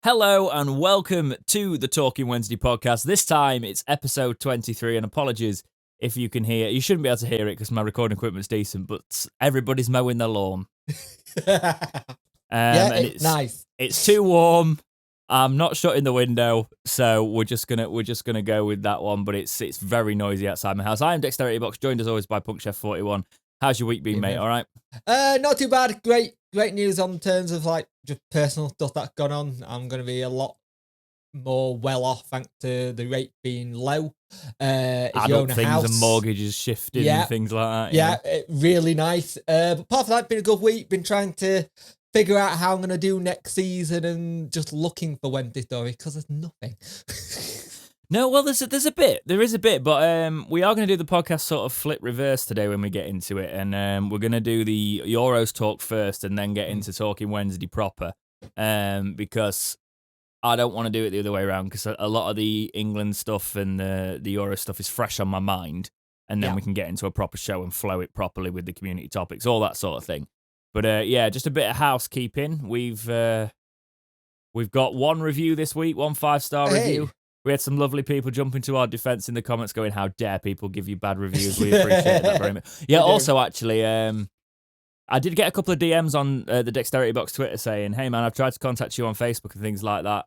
Hello and welcome to the Talking Wednesday podcast. This time it's episode 23, and apologies if you can hear. You shouldn't be able to hear it because my recording equipment's decent, but everybody's mowing their lawn. It's nice. It's too warm. I'm not shutting the window, so we're just gonna go with that one. But it's very noisy outside my house. I am Dexterity Box, joined as always by Punk Chef 41. How's your week been, mate? All right. Not too bad. Great news on terms of like just personal stuff that's gone on. I'm going to be a lot more well off thanks to the rate being low. If you own a things house, and mortgages shifting and things like that. Really nice. But apart from that, it's been a good week. Been trying to figure out how I'm going to do next season and just looking for Wednesday story because there's nothing. No, well, there is a bit, but we are going to do the podcast sort of flip reverse today when we get into it, and we're going to do the Euros talk first and then get into Talking Wednesday proper, because I don't want to do it the other way around, because a lot of the England stuff and the Euro stuff is fresh on my mind, and then we can get into a proper show and flow it properly with the community topics, all that sort of thing. But just a bit of housekeeping. We've got one review this week, one 5-star review. We had some lovely people jumping to our defense in the comments going, how dare people give you bad reviews. We appreciate that very much. Yeah, also, actually, I did get a couple of DMs on the Dexterity Box Twitter saying, hey, man, I've tried to contact you on Facebook and things like that.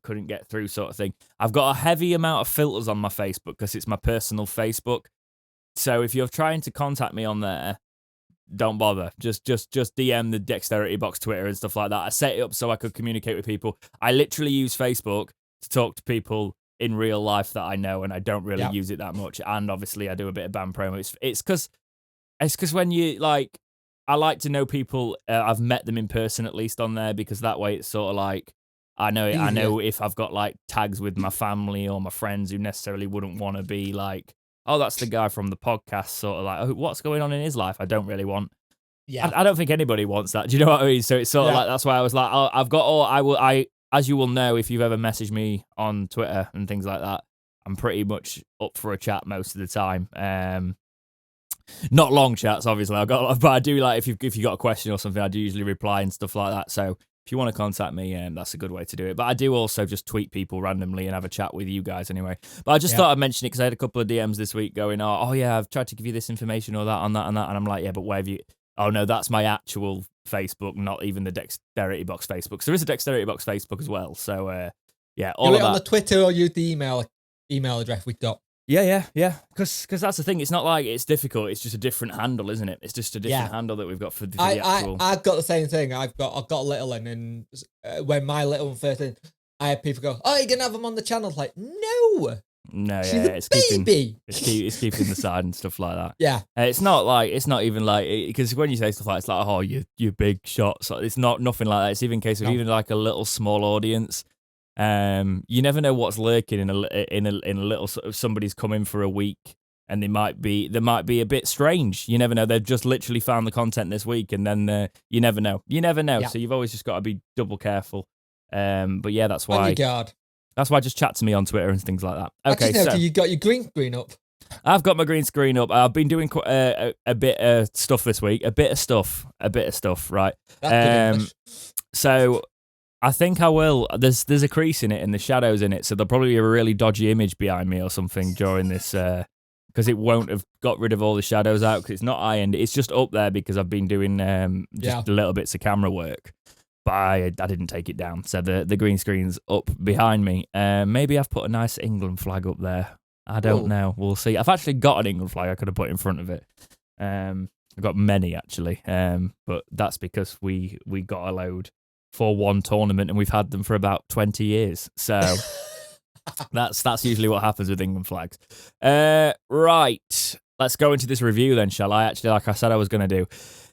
Couldn't get through sort of thing. I've got a heavy amount of filters on my Facebook because it's my personal Facebook. So if you're trying to contact me on there, don't bother. Just DM the Dexterity Box Twitter and stuff like that. I set it up so I could communicate with people. I literally use Facebook to talk to people in real life that I know, and I don't really use it that much. And obviously I do a bit of band promo. It's because when you like, I like to know people. I've met them in person at least on there, because that way it's sort of like I know if I've got like tags with my family or my friends who necessarily wouldn't want to be like, oh, that's the guy from the podcast, sort of like, oh, what's going on in his life? I don't really want. Yeah, I don't think anybody wants that. Do you know what I mean? So it's sort of like, that's why I was like, oh, I've got all as you will know if you've ever messaged me on Twitter and things like that, I'm pretty much up for a chat most of the time. Not long chats, obviously. But I do like if you got a question or something, I do usually reply and stuff like that. So if you want to contact me, that's a good way to do it. But I do also just tweet people randomly and have a chat with you guys anyway. But I just thought I'd mention it because I had a couple of DMs this week going, oh yeah, I've tried to give you this information or that on that and that, and I'm like, yeah, but where have you? Oh no, that's my actual Facebook, not even the Dexterity Box Facebook. So there is a Dexterity Box Facebook as well. So all of that. On the Twitter or use the email address we got. Yeah. Because that's the thing. It's not like it's difficult. It's just a different handle, isn't it? It's just a different handle that we've got for the actual. I've got the same thing. I've got a little one, and when my little one first in, I had people go, "Oh, you're gonna have them on the channel?" Like, no. No, she's it's baby. It's keeping the side and stuff like that. Yeah, it's not even like, because when you say stuff like, it's like, oh, you big shots. It's nothing like that. It's even case of even like a little small audience. You never know what's lurking in a little sort of, somebody's coming for a week and they might be a bit strange. You never know. They've just literally found the content this week, and then you never know. Yeah. So you've always just got to be double careful. But yeah, that's why. On your guard. That's why just chat to me on Twitter and things like that. Okay, so you got your green screen up. I've got my green screen up. I've been doing a bit of stuff this week. A bit of stuff, right? So I think I will. There's a crease in it and the shadows in it, so there'll probably be a really dodgy image behind me or something during this, because it won't have got rid of all the shadows out because it's not ironed. It's just up there because I've been doing just little bits of camera work. But I didn't take it down, so the green screen's up behind me. Maybe I've put a nice England flag up there. I don't know. We'll see. I've actually got an England flag I could have put in front of it. I've got many, actually. But that's because we got a load for one tournament, and we've had them for about 20 years. So that's usually what happens with England flags. Right. Let's go into this review then, shall I? Actually, like I said I was going to do.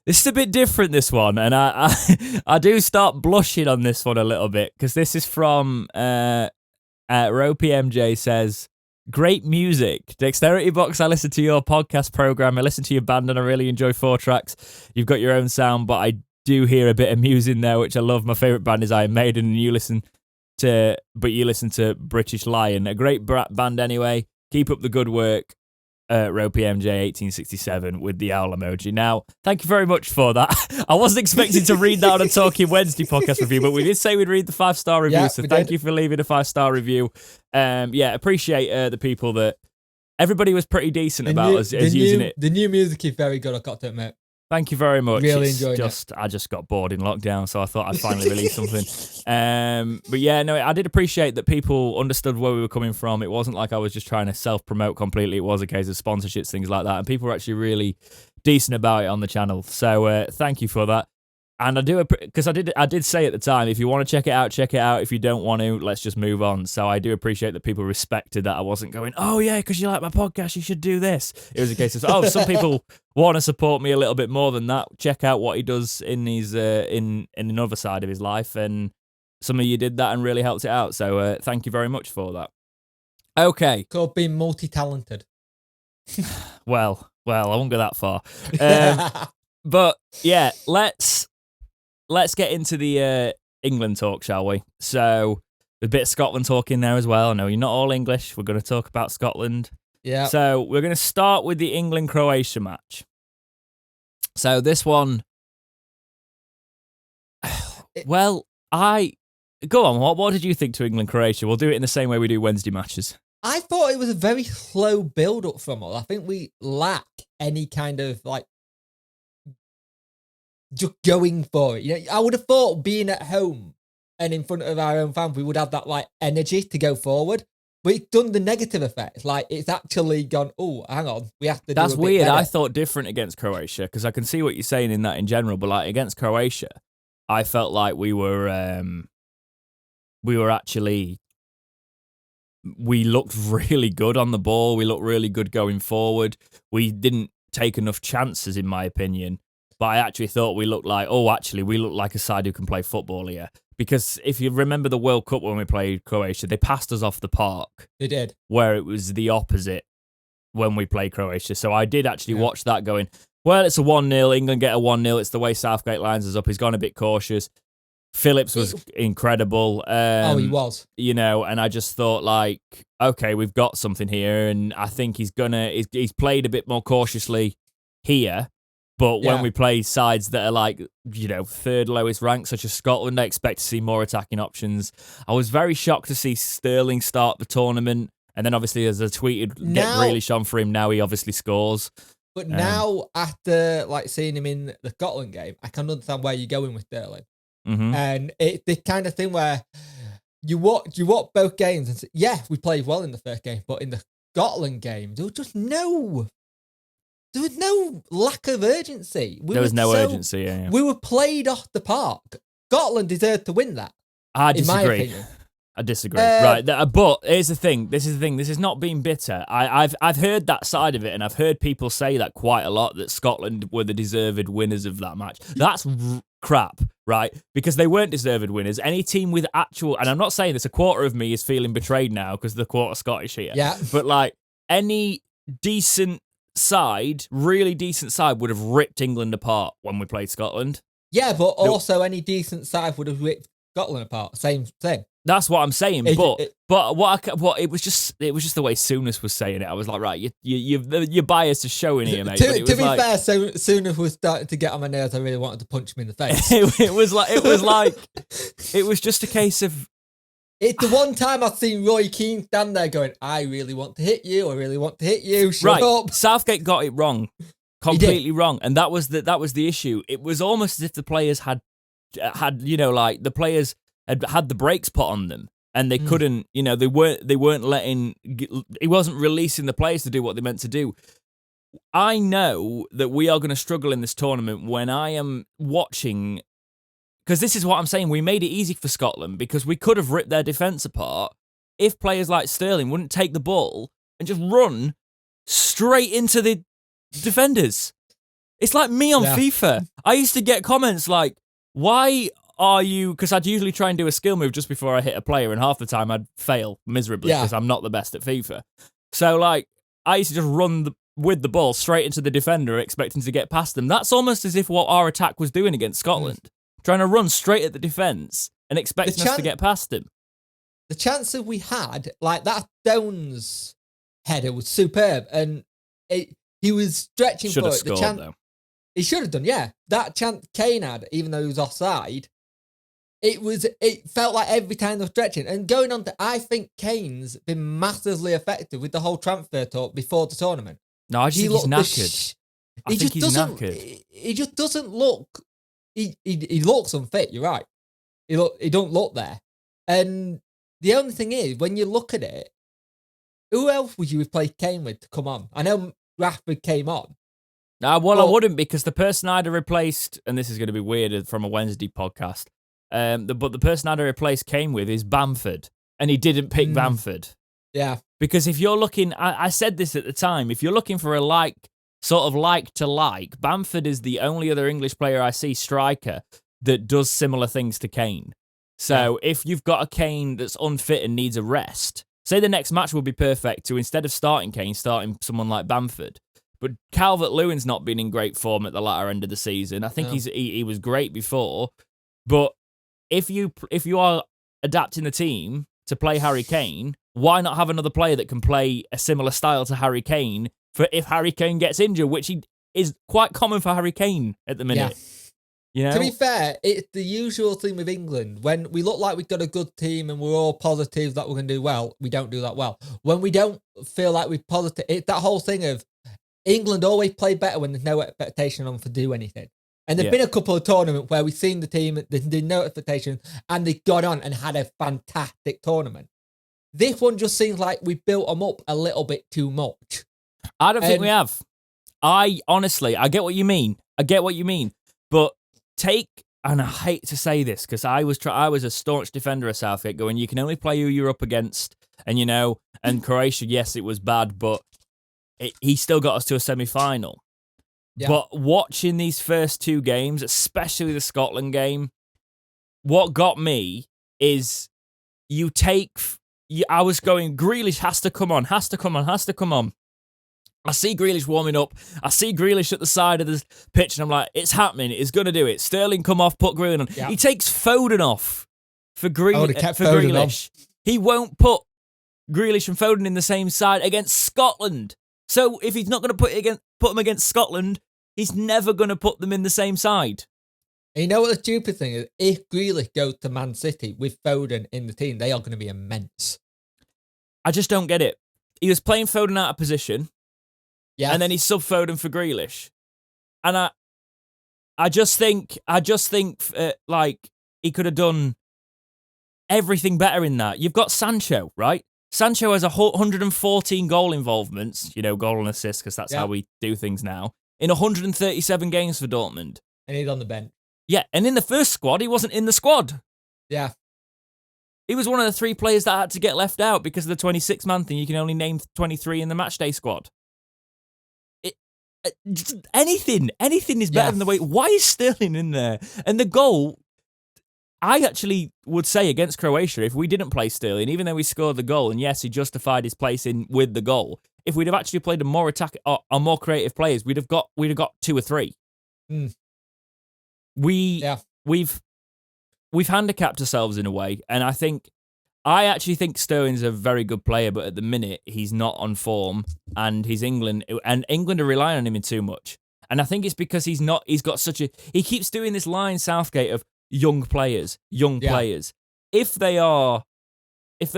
This is a bit different, this one, and I do start blushing on this one a little bit, because this is from Ropey MJ says, great music. Dexterity Box, I listen to your podcast program, I listen to your band, and I really enjoy 4 tracks. You've got your own sound, but I do hear a bit of music in there, which I love. My favourite band is Iron Maiden, and you listen to British Lion. A great band anyway. Keep up the good work. Ropey MJ 1867 with the owl emoji. Now, thank you very much for that. I wasn't expecting to read that on a Talking Wednesday podcast review, but we did say we'd read the 5-star review, Yeah, so we thank did. you for leaving a 5-star review. Appreciate the people that... Everybody was pretty decent about us using it. The new music is very good, I've got to admit. Thank you very much. Really enjoyed it. I just got bored in lockdown, so I thought I'd finally release something. But yeah, no, I did appreciate that people understood where we were coming from. It wasn't like I was just trying to self-promote completely. It was a case of sponsorships, things like that. And people were actually really decent about it on the channel. So thank you for that. And I do, because I did say at the time, if you want to check it out, check it out. If you don't want to, let's just move on. So I do appreciate that people respected that I wasn't going, oh yeah, because you like my podcast, you should do this. It was a case of, oh, some people want to support me a little bit more than that. Check out what he does in his in another side of his life, and some of you did that and really helped it out. So thank you very much for that. Okay, Called being multi-talented. well, I won't go that far. But yeah, let's get into the England talk, shall we? So, a bit of Scotland talk in there as well. I know you're not all English. We're going to talk about Scotland. Yeah. So, we're going to start with the England-Croatia match. So, this one... Well, Go on, what did you think to England-Croatia? We'll do it in the same way we do Wednesday matches. I thought it was a very slow build-up from us. I think we lack any kind of, like, just going for it. You know, I would have thought being at home and in front of our own fans, we would have that like energy to go forward. But it's done the negative effect. Like it's actually gone, oh, hang on, we have to. That's do a bit weird. better. I thought different against Croatia because I can see what you're saying in that in general. But like against Croatia, I felt like we were actually. We looked really good on the ball. We looked really good going forward. We didn't take enough chances, in my opinion. But I actually thought we looked like, we look like a side who can play football here. Because if you remember the World Cup when we played Croatia, they passed us off the park. They did. Where it was the opposite when we played Croatia. So I did actually watch that going, well, it's a 1-0. England get a 1-0. It's the way Southgate lines us up. He's gone a bit cautious. Phillips was incredible. He was. You know, and I just thought like, okay, we've got something here. And I think he's played a bit more cautiously here. But when we play sides that are like, you know, third lowest ranked, such as Scotland, I expect to see more attacking options. I was very shocked to see Sterling start the tournament. And then obviously, as I tweeted, get Grealish on for him. Now he obviously scores. But now, after like seeing him in the Scotland game, I can understand where you're going with Sterling. Mm-hmm. And it's the kind of thing where you watch both games and say, yeah, we played well in the first game. But in the Scotland game, there was just there was no lack of urgency. There was no urgency, yeah. We were played off the park. Scotland deserved to win that. I disagree. In my opinion. I disagree. Right, but here's the thing. This is not being bitter. I've heard that side of it, and I've heard people say that quite a lot, that Scotland were the deserved winners of that match. That's crap, right? Because they weren't deserved winners. Any team with actual, and I'm not saying this, a quarter of me is feeling betrayed now because the quarter Scottish here. Yeah. But like any decent side, really decent side, would have ripped England apart when we played Scotland. Yeah, but also any decent side would have ripped Scotland apart. Same thing. That's what I'm saying. But it was just the way Souness was saying it. I was like, right, your bias is showing here, mate. To be fair, so Souness was starting to get on my nerves. I really wanted to punch him in the face. it was just a case of. It's the one time I've seen Roy Keane stand there going, I really want to hit you. I really want to hit you. Shut up. Southgate got it wrong. Completely wrong. And that was the issue. It was almost as if the players had, you know, like the players had the brakes put on them and they couldn't, you know, they weren't letting, he wasn't releasing the players to do what they meant to do. I know that we are going to struggle in this tournament when I am watching. Because this is what I'm saying. We made it easy for Scotland because we could have ripped their defence apart if players like Sterling wouldn't take the ball and just run straight into the defenders. It's like me on FIFA. I used to get comments like, why are you... Because I'd usually try and do a skill move just before I hit a player, and half the time I'd fail miserably because I'm not the best at FIFA. So, like, I used to just run with the ball straight into the defender expecting to get past them. That's almost as if what our attack was doing against Scotland. Trying to run straight at the defence and expecting us to get past him. The chances we had, like that Stones header was superb. And he was stretching Should for have it. The scored, chance though. he should have done, yeah. That chance Kane had, even though he was offside, it felt like every time they were stretching. And going on to, I think Kane's been massively effective with the whole transfer talk before the tournament. No, I just think he's knackered. I think he's knackered. He just doesn't look. He looks unfit. You're right. He don't look there. And the only thing is, when you look at it, who else would you replace Kane with to come on? I know Rashford came on. I wouldn't, because the person I'd have replaced, and this is going to be weird from a Wednesday podcast, but the person I'd have replaced Kane with is Bamford, and he didn't pick Bamford. Yeah. Because if you're looking, I said this at the time, if you're looking for a sort of like to like, Bamford is the only other English player I see, striker, that does similar things to Kane. So if you've got a Kane that's unfit and needs a rest, say the next match would be perfect to, instead of starting Kane, starting someone like Bamford. But Calvert-Lewin's not been in great form at the latter end of the season. I think he was great before. But if you are adapting the team to play Harry Kane, why not have another player that can play a similar style to Harry Kane for if Harry Kane gets injured, which is quite common for Harry Kane at the minute. Yeah. You know? To be fair, it's the usual thing with England. When we look like we've got a good team and we're all positive that we're going to do well, we don't do that well. When we don't feel like we're positive, it's that whole thing of England always play better when there's no expectation on them to do anything. And there've been a couple of tournaments where we've seen the team, there's no expectation, and they got on and had a fantastic tournament. This one just seems like we built them up a little bit too much. I don't think we have. Honestly, I get what you mean. But and I hate to say this because I was a staunch defender of Southgate, going, you can only play who you're up against. And, and Croatia, yes, it was bad, but he still got us to a semi-final. Yeah. But watching these first two games, especially the Scotland game, what got me is I was going, Grealish has to come on. I see Grealish warming up. I see Grealish at the side of the pitch, and I'm like, it's happening. It's going to do it. Sterling come off, put Grealish on. Yeah. He takes Foden off for Grealish. He won't put Grealish and Foden in the same side against Scotland. So if he's not going to put them against Scotland, he's never going to put them in the same side. And you know what the stupid thing is? If Grealish goes to Man City with Foden in the team, they are going to be immense. I just don't get it. He was playing Foden out of position. Yeah. And then he sub Foden for Grealish. And I just think like he could have done everything better in that. You've got Sancho, right? Sancho has 114 goal involvements, goal and assist, because that's how we do things now, in 137 games for Dortmund. And he's on the bench. Yeah, and in the first squad, he wasn't in the squad. Yeah. He was one of the 3 players that had to get left out because of the 26-man thing. You can only name 23 in the matchday squad. Anything is better than the way. Why is Sterling in there? And the goal, I actually would say against Croatia, if we didn't play Sterling, even though we scored the goal, and yes, he justified his place in with the goal, if we'd have actually played a more more creative players, we'd have got 2 or 3. Mm. We've handicapped ourselves in a way, and I actually think Sterling's a very good player, but at the minute he's not on form, and England are relying on him in too much. And I think it's because he keeps doing this line, Southgate, of young players. If they're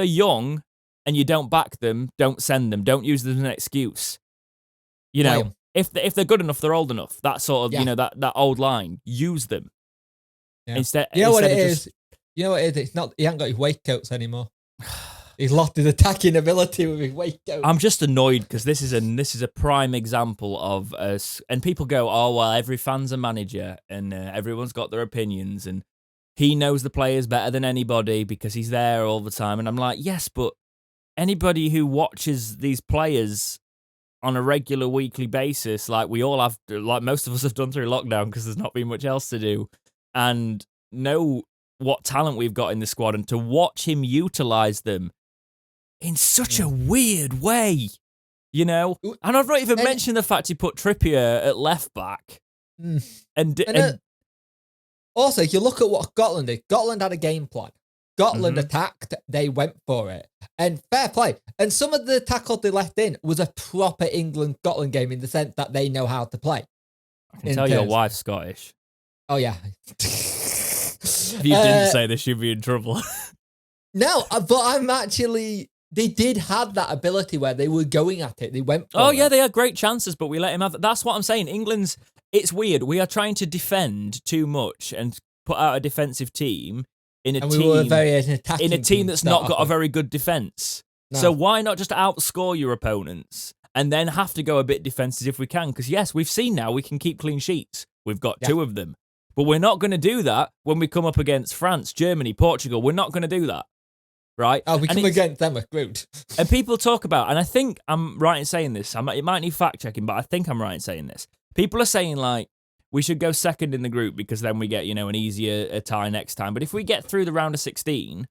young and you don't back them, don't send them, don't use them as an excuse. If they're good enough, they're old enough. That sort of, that old line, use them. Yeah. You know what it is? It's not. He hasn't got his waistcoats anymore. He's lost his attacking ability with his waistcoat. I'm just annoyed because this is a prime example of us. And people go, "Oh well, every fan's a manager, and everyone's got their opinions, and he knows the players better than anybody because he's there all the time." And I'm like, yes, but anybody who watches these players on a regular weekly basis, like we all have, like most of us have done through lockdown because there's not been much else to do, and know what talent we've got in the squad, and to watch him utilise them in such a weird way, And I've not even mentioned the fact he put Trippier at left back. And also, if you look at what Scotland did, Scotland had a game plan. Scotland attacked, they went for it. And fair play. And some of the tackles they left in was a proper England-Scotland game in the sense that they know how to play. I can tell your wife's Scottish. Oh, yeah. If you didn't say this, you'd be in trouble. No, but I'm actually... They did have that ability where they were going at it. They went for it. Yeah, they had great chances, but we let him have... That's what I'm saying. England's... It's weird. We are trying to defend too much and put out a defensive team in a team that's not got a very good defense. No. So why not just outscore your opponents and then have to go a bit defensive if we can? Because yes, we've seen now we can keep clean sheets. We've got 2 of them. But we're not going to do that when we come up against France, Germany, Portugal. We're not going to do that. Right? Oh, we come against them with Groot. And people talk about, and I think I'm right in saying this. It might need fact checking, but I think I'm right in saying this. People are saying like, we should go second in the group because then we get, an easier tie next time. But if we get through the round of 16,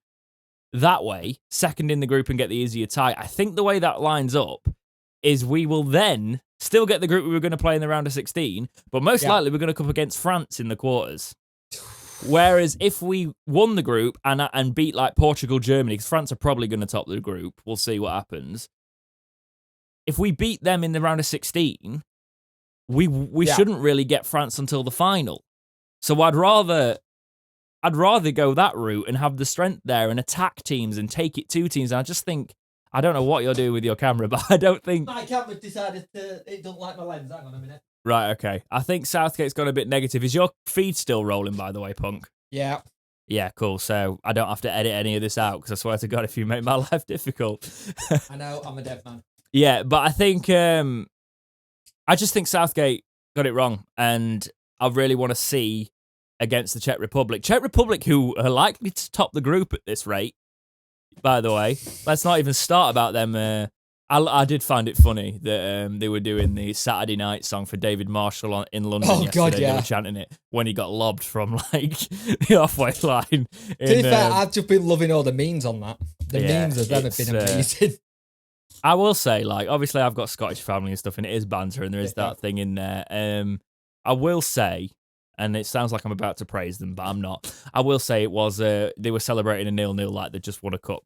that way, second in the group and get the easier tie, I think the way that lines up is we will then still get the group we were going to play in the round of 16, but most likely we're going to come up against France in the quarters. Whereas if we won the group and beat like Portugal, Germany, because France are probably going to top the group, we'll see what happens. If we beat them in the round of 16, we shouldn't really get France until the final. So I'd rather go that route and have the strength there and attack teams and take it to teams. And I just think, I don't know what you're doing with your camera, but I don't think... My camera decided it don't like my lens. Hang on a minute. Right, okay. I think Southgate's gone a bit negative. Is your feed still rolling, by the way, Punk? Yeah. Yeah, cool. So I don't have to edit any of this out, because I swear to God, if you make my life difficult. I know, I'm a dead man. Yeah, but I think... I just think Southgate got it wrong, and I really want to see against the Czech Republic. Czech Republic, who are likely to top the group at this rate, by the way. Let's not even start about them. I did find it funny that they were doing the Saturday Night song for David Marshall in London yesterday. God, yeah. They were chanting it when he got lobbed from, like, the halfway line. To be fair, I've just been loving all the memes on that. The memes of them have been amazing. I will say, like, obviously I've got Scottish family and stuff, and it is banter, and there is that thing in there. I will say, and it sounds like I'm about to praise them, but I'm not. I will say it was, they were celebrating a 0-0 like they just won a cup,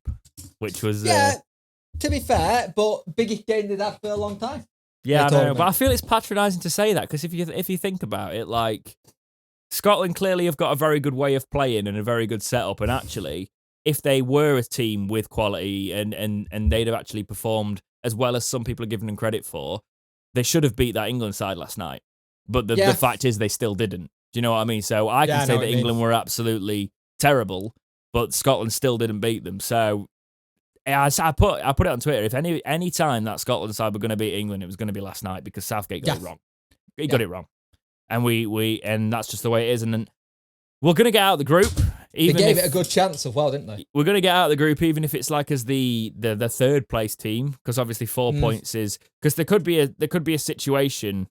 which was... to be fair, but biggest game they've had for a long time. Yeah, I know, but I feel it's patronising to say that, because if you think about it, like, Scotland clearly have got a very good way of playing and a very good setup, and actually... if they were a team with quality and they'd have actually performed as well as some people are giving them credit for, they should have beat that England side last night. But the fact is they still didn't. Do you know what I mean? So I can say that England were absolutely terrible, but Scotland still didn't beat them. So I put it on Twitter. If any time that Scotland side were going to beat England, it was going to be last night because Southgate got it wrong. He got it wrong. And and that's just the way it is. And then we're going to get out of the group. They gave it a good chance as well, didn't they? We're going to get out of the group, even if it's like as the third place team, because obviously 4 points is because there could be a situation.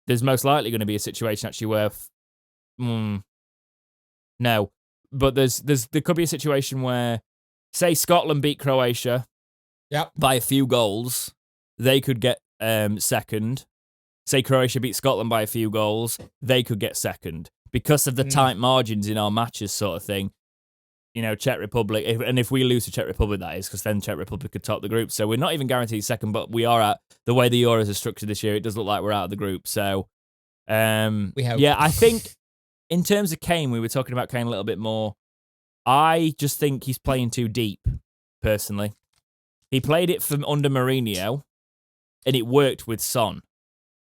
There's most likely going to be a situation actually where, no, but there could be a situation where, say Scotland beat Croatia, by a few goals, they could get second. Say Croatia beat Scotland by a few goals, they could get second. Because of the tight margins in our matches sort of thing, Czech Republic, if we lose to Czech Republic, that is, because then Czech Republic could top the group. So we're not even guaranteed second, but we are out. The way the Euros are structured this year, it does look like we're out of the group. So, we hope. Yeah, I think in terms of Kane, we were talking about Kane a little bit more. I just think he's playing too deep, personally. He played it from under Mourinho, and it worked with Son.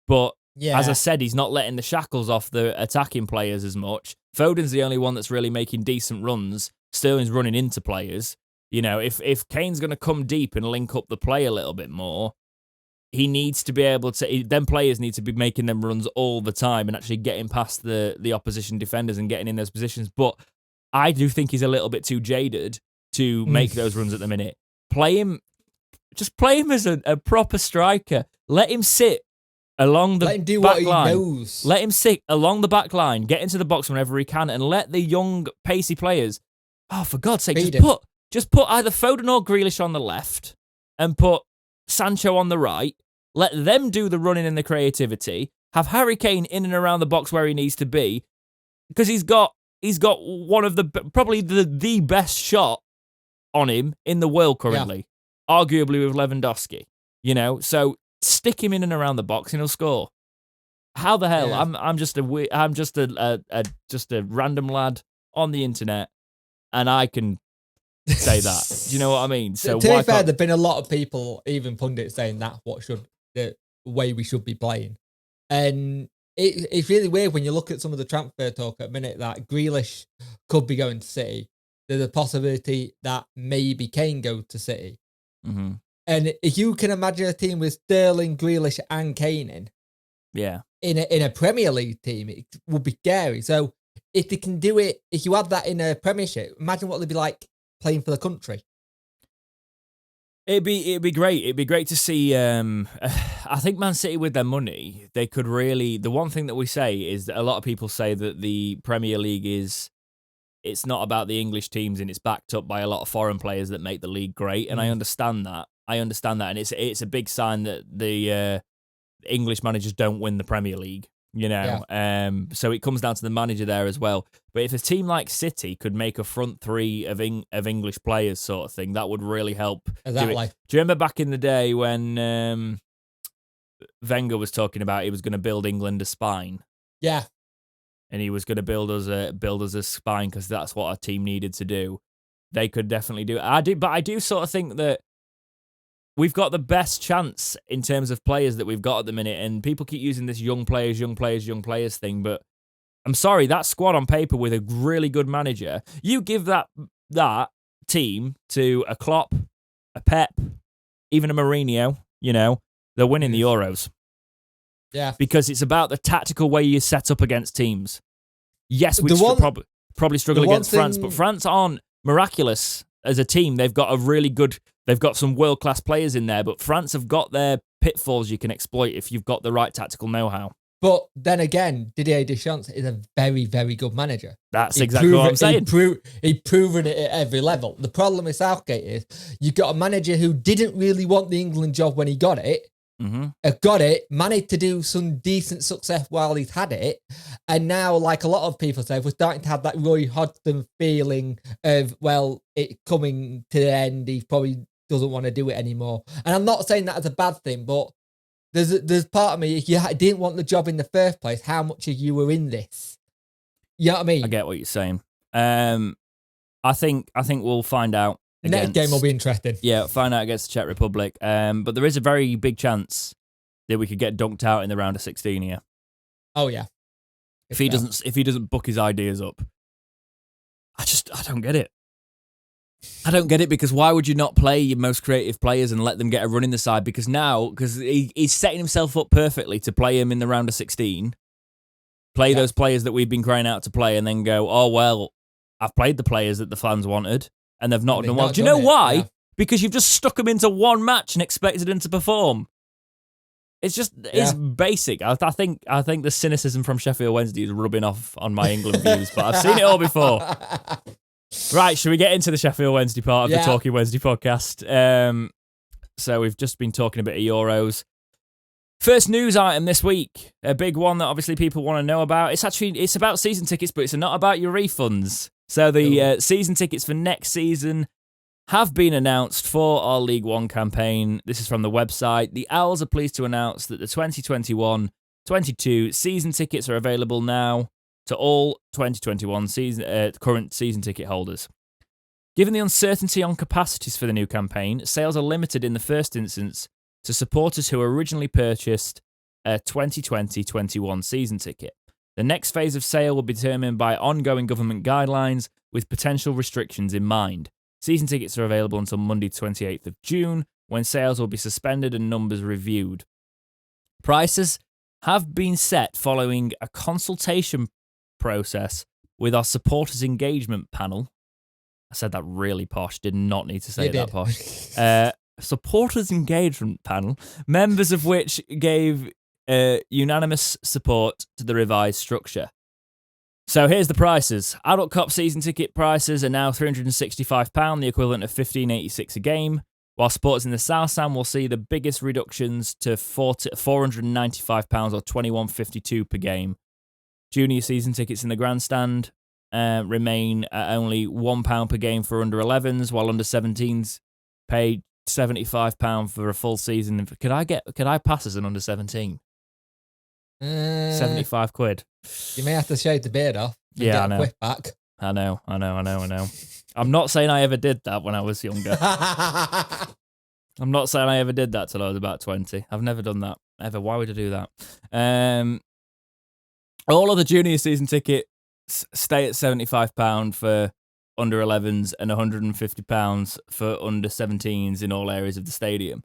But as I said, he's not letting the shackles off the attacking players as much. Foden's the only one that's really making decent runs. Sterling's running into players. If Kane's going to come deep and link up the play a little bit more, he needs to be able to... Them players need to be making them runs all the time and actually getting past the opposition defenders and getting in those positions. But I do think he's a little bit too jaded to make those runs at the minute. Just play him as a proper striker. Let him sit along the let him do back what he line. knows. Let him sit along the back line, get into the box whenever he can, and let the young, pacey players, for God's sake, just put either Foden or Grealish on the left and put Sancho on the right. Let them do the running and the creativity. Have Harry Kane in and around the box where he needs to be, because he's got he's got one of probably the best shot on him in the world currently, arguably with Lewandowski. So stick him in and around the box and he'll score. How the hell? Yeah. I'm just a random lad on the internet, and I can say that. Do you know what I mean? So to be fair, there've been a lot of people, even pundits, saying that's the way we should be playing, and it's really weird when you look at some of the transfer talk at the minute that Grealish could be going to City. There's a possibility that maybe Kane go to City, and if you can imagine a team with Sterling, Grealish, and Kane in a Premier League team, it would be scary. So if they can do it, if you had that in a Premiership, imagine what they'd be like playing for the country. It'd be great. It'd be great to see. I think Man City with their money, they could really. The one thing that we say is that a lot of people say that the Premier League it's not about the English teams and it's backed up by a lot of foreign players that make the league great. And I understand that. And it's a big sign that the English managers don't win the Premier League. So it comes down to the manager there as well. But if a team like City could make a front three of English players sort of thing, that would really help. Exactly. Do you remember back in the day when Wenger was talking about he was going to build England a spine? Yeah. And he was going to build us a spine because that's what our team needed to do. They could definitely do it. But I do sort of think that we've got the best chance in terms of players that we've got at the minute, and people keep using this young players thing, but I'm sorry, that squad on paper with a really good manager, you give that team to a Klopp, a Pep, even a Mourinho, they're winning the Euros. Yeah. Because it's about the tactical way you set up against teams. Yes, we probably struggle against France, but France aren't miraculous as a team. They've got some world-class players in there, but France have got their pitfalls you can exploit if you've got the right tactical know-how. But then again, Didier Deschamps is a very, very good manager. That's exactly what I'm saying. He's proven it at every level. The problem with Southgate is you've got a manager who didn't really want the England job when he got it, managed to do some decent success while he's had it, and now, like a lot of people say, we're starting to have that Roy Hodgson feeling of, well, it coming to the end, he probably doesn't want to do it anymore. And I'm not saying that as a bad thing, but there's part of me, if you didn't want the job in the first place, how much of you were in this? You know what I mean? I get what you're saying. I think we'll find out. Next game will be interesting. Yeah, find out against the Czech Republic. But there is a very big chance that we could get dunked out in the round of 16 here. Oh yeah. If he doesn't book his ideas up. I don't get it. I don't get it, because why would you not play your most creative players and let them get a run in the side? Because he's setting himself up perfectly to play him in the round of 16. Play those players that we've been crying out to play, and then go, oh, well, I've played the players that the fans wanted, and they've not done well. Do you know why? Yeah. Because you've just stuck them into one match and expected them to perform. It's basic. I think the cynicism from Sheffield Wednesday is rubbing off on my England views, but I've seen it all before. Right, should we get into the Sheffield Wednesday part of the Talking Wednesday podcast? So we've just been talking a bit of Euros. First news item this week, a big one that obviously people want to know about. It's about season tickets, but it's not about your refunds. So the season tickets for next season have been announced for our League One campaign. This is from the website. The Owls are pleased to announce that the 2021-22 season tickets are available now to all 2021 current season ticket holders. Given the uncertainty on capacities for the new campaign, sales are limited in the first instance to supporters who originally purchased a 2020-21 season ticket. The next phase of sale will be determined by ongoing government guidelines with potential restrictions in mind. Season tickets are available until Monday 28th of June, when sales will be suspended and numbers reviewed. Prices have been set following a consultation process with our supporters engagement panel. I said that really posh, did not need to say that posh. Supporters engagement panel, members of which gave unanimous support to the revised structure. So here's the prices. Adult Cup season ticket prices are now £365, the equivalent of $15.86 a game, while sports in the South Stand will see the biggest reductions to £495 or $21.52 per game. Junior season tickets in the Grandstand remain at only £1 per game for under 11s, while under 17s pay £75 for a full season. Could I pass as an under 17? 75 quid. You may have to shave the beard off. And Yeah, get I a know. whip back. I know. I'm not saying I ever did that when I was younger. I'm not saying I ever did that till I was about 20. I've never done that, ever. Why would I do that? All of the junior season tickets stay at £75 for under 11s and £150 for under 17s in all areas of the stadium.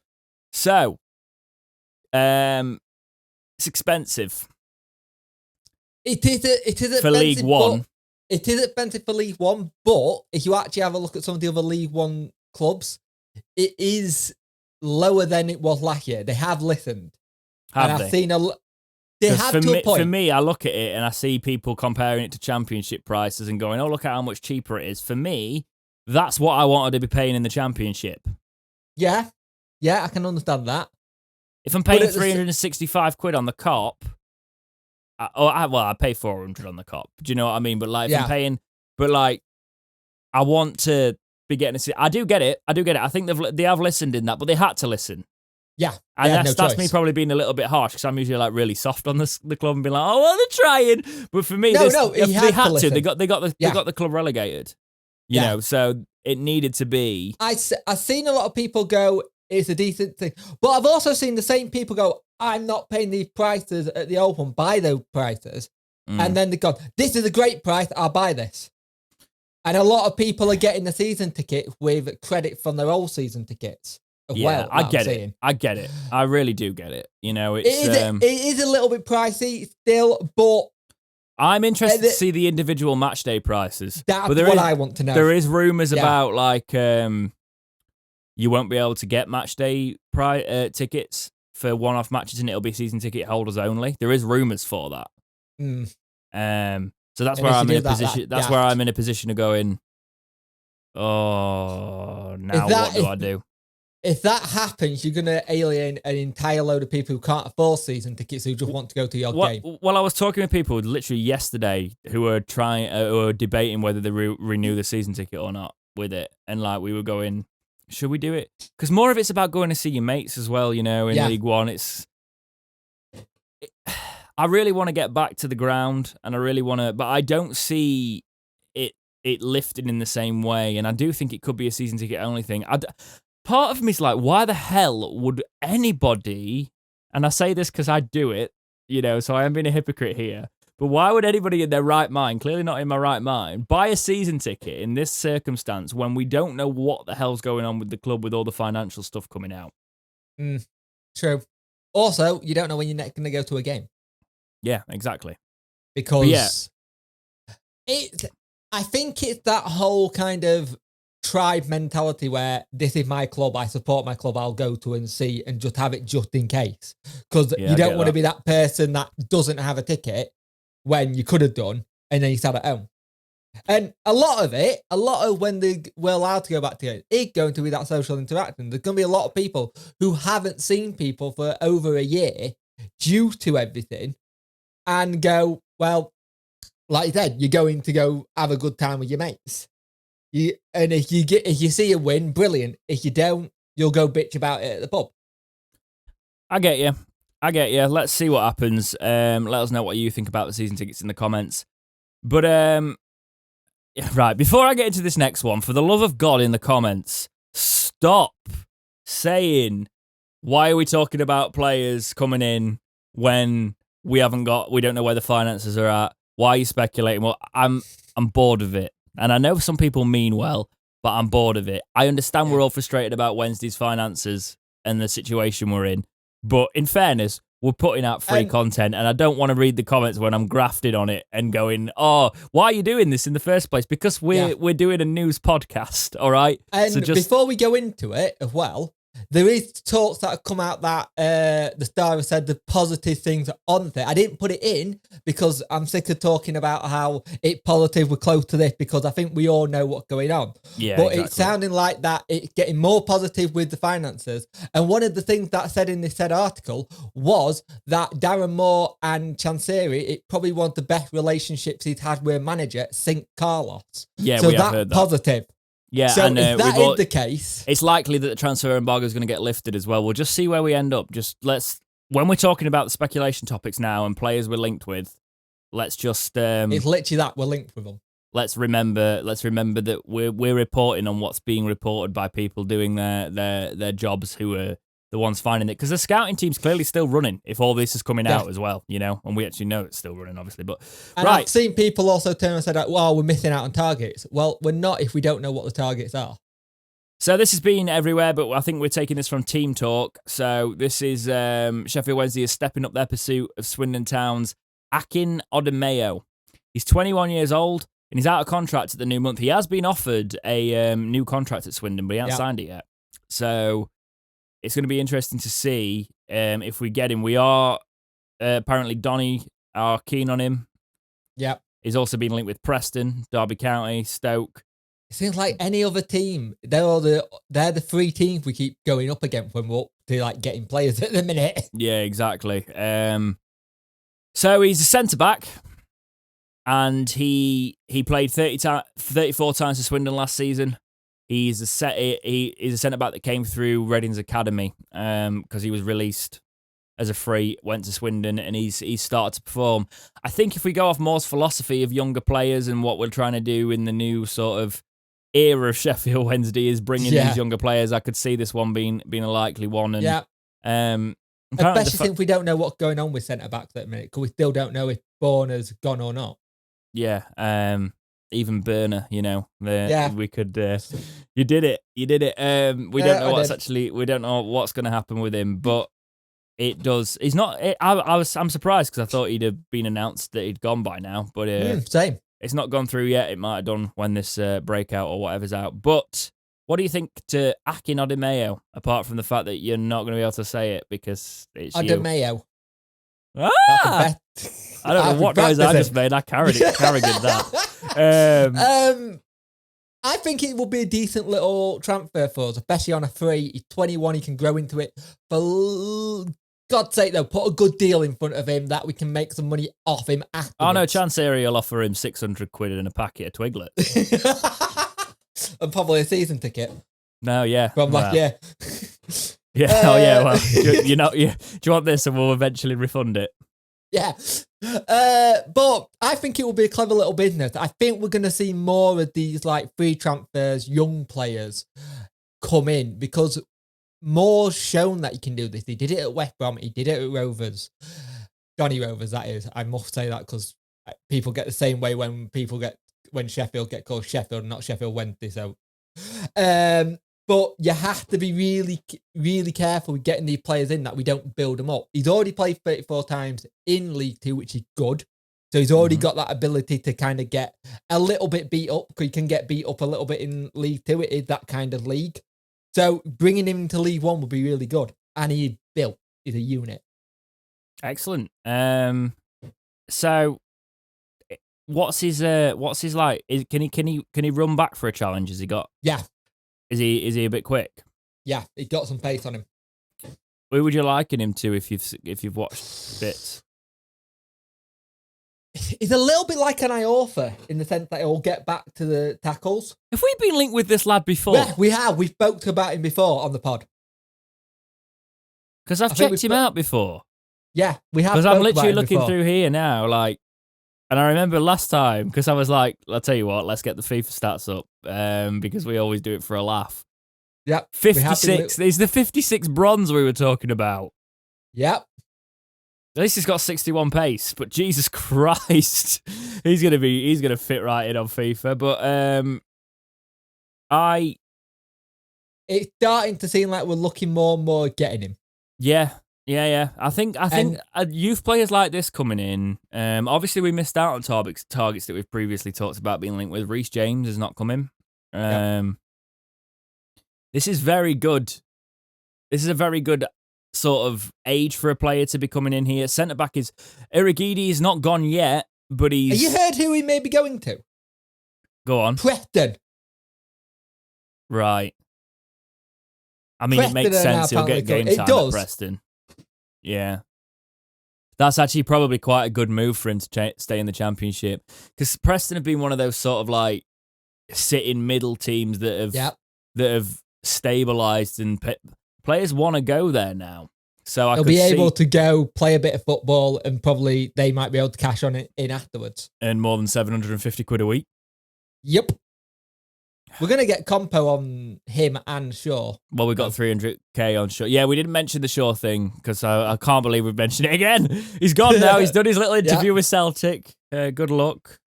So, it's expensive. It is expensive for League One. It is expensive for League One, but if you actually have a look at some of the other League One clubs, it is lower than it was last year. They have listened. Have I've seen they have for to a point. For me, I look at it and I see people comparing it to Championship prices and going, oh, look at how much cheaper it is. For me, that's what I wanted to be paying in the Championship. Yeah, I can understand that. If I'm paying 365 quid on the Cop, I pay 400 on the Cop. Do you know what I mean? But like, if I'm paying, I want to be getting I do get it. I think they have listened in that, but they had to listen. Yeah, and that's me probably being a little bit harsh because I'm usually like really soft on the club and being like, oh well, they're trying. But for me, they had to. They got the club relegated. You know, so it needed to be. I've seen a lot of people go, it's a decent thing, but I've also seen the same people go, I'm not paying these prices at the Open, buy those prices. And then they go, this is a great price, I'll buy this. And a lot of people are getting the season ticket with credit from their old season tickets. I get it. I really do get it. You know, it is a little bit pricey still, but I'm interested to see the individual match day prices. That's what I want to know. There is rumours about like you won't be able to get match day tickets for one-off matches, and it'll be season ticket holders only. There is rumours for that. So that's where I'm in a position. That's where I'm in a position of going. Oh, now what do I do? If that happens, you're going to alienate an entire load of people who can't afford season tickets who just want to go to your game. Well, I was talking with people literally yesterday who were debating whether they renew the season ticket or not with it, and like we were going, should we do it? Because more of it's about going to see your mates as well. You know, in League One, I really want to get back to the ground, and I really want to, but I don't see it lifting in the same way, and I do think it could be a season ticket only thing. Part of me is like, why the hell would anybody, and I say this because I do it, you know, so I am being a hypocrite here, but why would anybody in their right mind, clearly not in my right mind, buy a season ticket in this circumstance when we don't know what the hell's going on with the club with all the financial stuff coming out? True. Also, you don't know when you're next going to go to a game. Yeah, exactly. Because I think it's that whole kind of tribe mentality where this is my club, I support my club, I'll go to and see and just have it just in case. Because you don't want to be that person that doesn't have a ticket when you could have done and then you sat at home. And a lot of when they were allowed to go back to it, it's going to be that social interaction. There's going to be a lot of people who haven't seen people for over a year due to everything and go, well, like you said, you're going to go have a good time with your mates. And if you see a win, brilliant. If you don't, you'll go bitch about it at the pub. I get you. Let's see what happens. Let us know what you think about the season tickets in the comments. But right, before I get into this next one, for the love of God in the comments, stop saying, why are we talking about players coming in when we don't know where the finances are at? Why are you speculating? Well, I'm bored of it. And I know some people mean well, but I'm bored of it. I understand we're all frustrated about Wednesday's finances and the situation we're in. But in fairness, we're putting out free content, and I don't want to read the comments when I'm grafted on it and going, oh, why are you doing this in the first place? Because we're doing a news podcast, all right? And before we go into it as well, there is talks that have come out that the Star has said the positive things on there. I didn't put it in because I'm sick of talking about how it positive we're close to this because I think we all know what's going on. Yeah, but exactly. it's sounding like that it's getting more positive with the finances. And one of the things that said in this said article was that Darren Moore and Chansiri, it probably one of the best relationships he's had with a manager since Carlos. Yeah, so we have heard that. Positive. Yeah, so and if that is the case, it's likely that the transfer embargo is going to get lifted as well. We'll just see where we end up. When we're talking about the speculation topics now and players we're linked with, let's just it's literally that we're linked with them. Let's remember that we're reporting on what's being reported by people doing their jobs who are the ones finding it, because the scouting team's clearly still running if all this is coming out as well, and we actually know it's still running, obviously. But and I've seen people also turn and said, well, we're missing out on targets. Well, we're not if we don't know what the targets are. So this has been everywhere, but I think we're taking this from Team Talk. So this is Sheffield Wednesday is stepping up their pursuit of Swindon Town's Akin Odemeo. He's 21 years old and he's out of contract at the new month. He has been offered a new contract at Swindon, but he hasn't signed it yet. So it's going to be interesting to see if we get him. We are, apparently Donny are keen on him. Yep. He's also been linked with Preston, Derby County, Stoke. It seems like any other team, they're the three teams we keep going up against when we're up to getting players at the minute. Yeah, exactly. So he's a centre-back, and he played 34 times for Swindon last season. He's a centre-back that came through Reading's academy because he was released as a free, went to Swindon, and he's started to perform. I think if we go off Moore's philosophy of younger players and what we're trying to do in the new sort of era of Sheffield Wednesday is bringing these younger players, I could see this one being a likely one. And, especially since we don't know what's going on with centre-backs at the minute, because we still don't know if Borner's gone or not. Yeah, even Burner, we could. You did it. We don't know we don't know what's going to happen with him, but it does. He's not. I'm surprised because I thought he'd have been announced that he'd gone by now, but same. It's not gone through yet. It might have done when this breakout or whatever's out. But what do you think to Akin Odemeo, apart from the fact that you're not going to be able to say it because it's Odemeo. I don't know what noise I just made. I carried that. I think it will be a decent little transfer for us, especially on a free. He's 21. He can grow into it. For God's sake, though, put a good deal in front of him that we can make some money off him afterwards. Oh, no, Chansiri will offer him 600 quid and a packet of Twiglets. And probably a season ticket. No, yeah. From Yeah. Well, do you want this and we'll eventually refund it? Yeah. But I think it will be a clever little business. I think we're going to see more of these free transfers, young players come in because Moore's shown that he can do this. He did it at West Brom. He did it at Rovers. Johnny Rovers, that is. I must say that because people get the same way when Sheffield get called Sheffield, not Sheffield Wednesday. So, but you have to be really, really careful with getting these players in that we don't build them up. He's already played 34 times in League Two, which is good. So he's already got that ability to kind of get a little bit beat up. Because he can get beat up a little bit in League Two. It is that kind of league. So bringing him to League One would be really good. And he's built. He's a unit. Excellent. So what's his like? Can he run back for a challenge? Has he got? Yeah. Is he a bit quick? Yeah, he's got some pace on him. Who would you liken him to if you've watched bits? He's a little bit like an Iorfa in the sense that he'll get back to the tackles. Have we been linked with this lad before? Yeah, we have. We spoke about him before on the pod. Because I've checked him out before. Yeah, we have. Because I'm literally looking through here now, and I remember last time, because I was like, I'll tell you what, let's get the FIFA stats up, because we always do it for a laugh. Yep. 56. There's the 56 bronze we were talking about. Yep. At least he's got 61 pace, but Jesus Christ, he's gonna fit right in on FIFA. But it's starting to seem like we're looking more and more at getting him. Yeah. I think youth players like this coming in. Obviously we missed out on targets that we've previously talked about being linked with. Reece James is not coming. This is very good This is a very good sort of age for a player to be coming in here. Centre back is Irigidi is not gone yet, but he's. Have you heard who he may be going to? Go on. Preston. Right. I mean, Preston it makes sense. He'll get game time at Preston. Yeah. That's actually probably quite a good move for him to stay in the Championship, because Preston have been one of those sort of like sitting middle teams that have stabilised, and players want to go there now. So they'll be able to go play a bit of football, and probably they might be able to cash on it in afterwards. Earn more than £750 a week. Yep. We're going to get compo on him and Shaw. Well, we got 300k on Shaw. Yeah, we didn't mention the Shaw thing because I can't believe we've mentioned it again. He's gone now. He's done his little interview with Celtic. Good luck,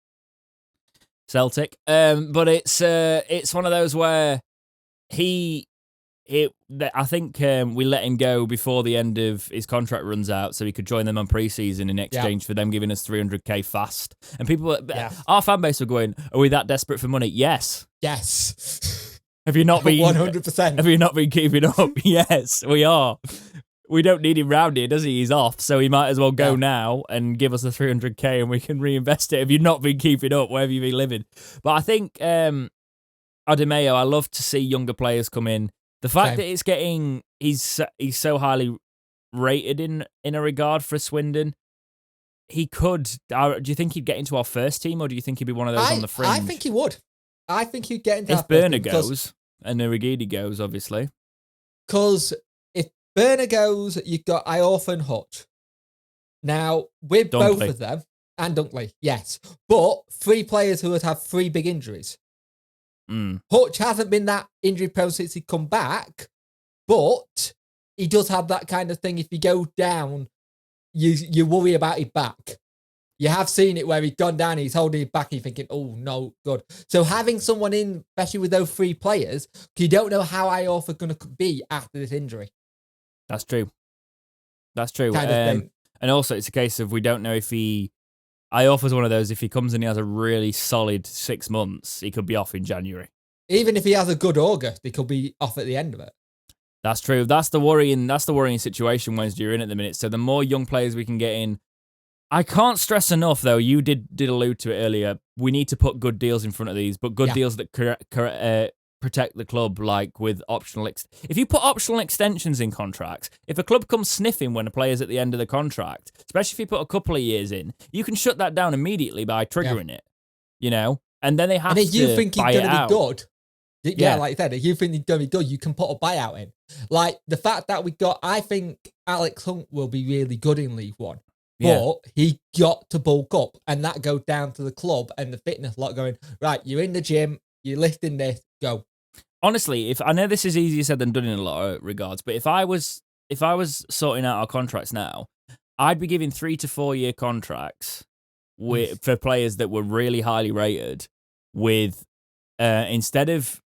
Celtic. But it's one of those where I think we let him go before the end of his contract runs out, so he could join them on pre-season in exchange for them giving us 300k fast. And people, our fan base were going, "Are we that desperate for money?" Yes. Have you not been 100%? Have you not been keeping up? Yes, we are. We don't need him round here, does he? He's off, so he might as well go now and give us the 300k, and we can reinvest it. Have you not been keeping up? Where have you been living? But I think Ademayo, I love to see younger players come in. The fact that it's getting he's so highly rated in a regard for Swindon, he could. Do you think he'd get into our first team, or do you think he'd be one of those on the fringe? I think he would. I think he'd get into if Burner goes and Irigidi goes, obviously. Because if Burner goes, you've got Iorfa and Hutch. Now, with both of them, and Dunkley, yes, but 3 players who would have 3 big injuries. Hutch hasn't been that injury prone since he come back, but he does have that kind of thing. If you go down, you worry about his back. You have seen it where he's gone down, he's holding his back, and you're thinking, oh no, good. So having someone in, especially with those 3 players, you don't know how Iorfa going to be after this injury. That's true. And also, it's a case of we don't know if Iorfa's one of those, if he comes and he has a really solid 6 months, he could be off in January. Even if he has a good August, he could be off at the end of it. That's true. That's the worrying situation Wednesday you're in at the minute. So the more young players we can get in, I can't stress enough, though, you did allude to it earlier, we need to put good deals in front of these, but good deals that protect the club, like with optional... If you put optional extensions in contracts, if a club comes sniffing when a player's at the end of the contract, especially if you put a couple of years in, you can shut that down immediately by triggering it, you know? And then they have to buy it out. And if you think he's going to be good, like I said, if you think he's going to be good, you can put a buyout in. Like, the fact that I think Alex Hunt will be really good in League One. But he got to bulk up, and that goes down to the club and the fitness lot going, right, you're in the gym, you're lifting this, go. Honestly, if I know this is easier said than done in a lot of regards, but if I was sorting out our contracts now, I'd be giving 3 to 4 year contracts for players that were really highly rated, with instead of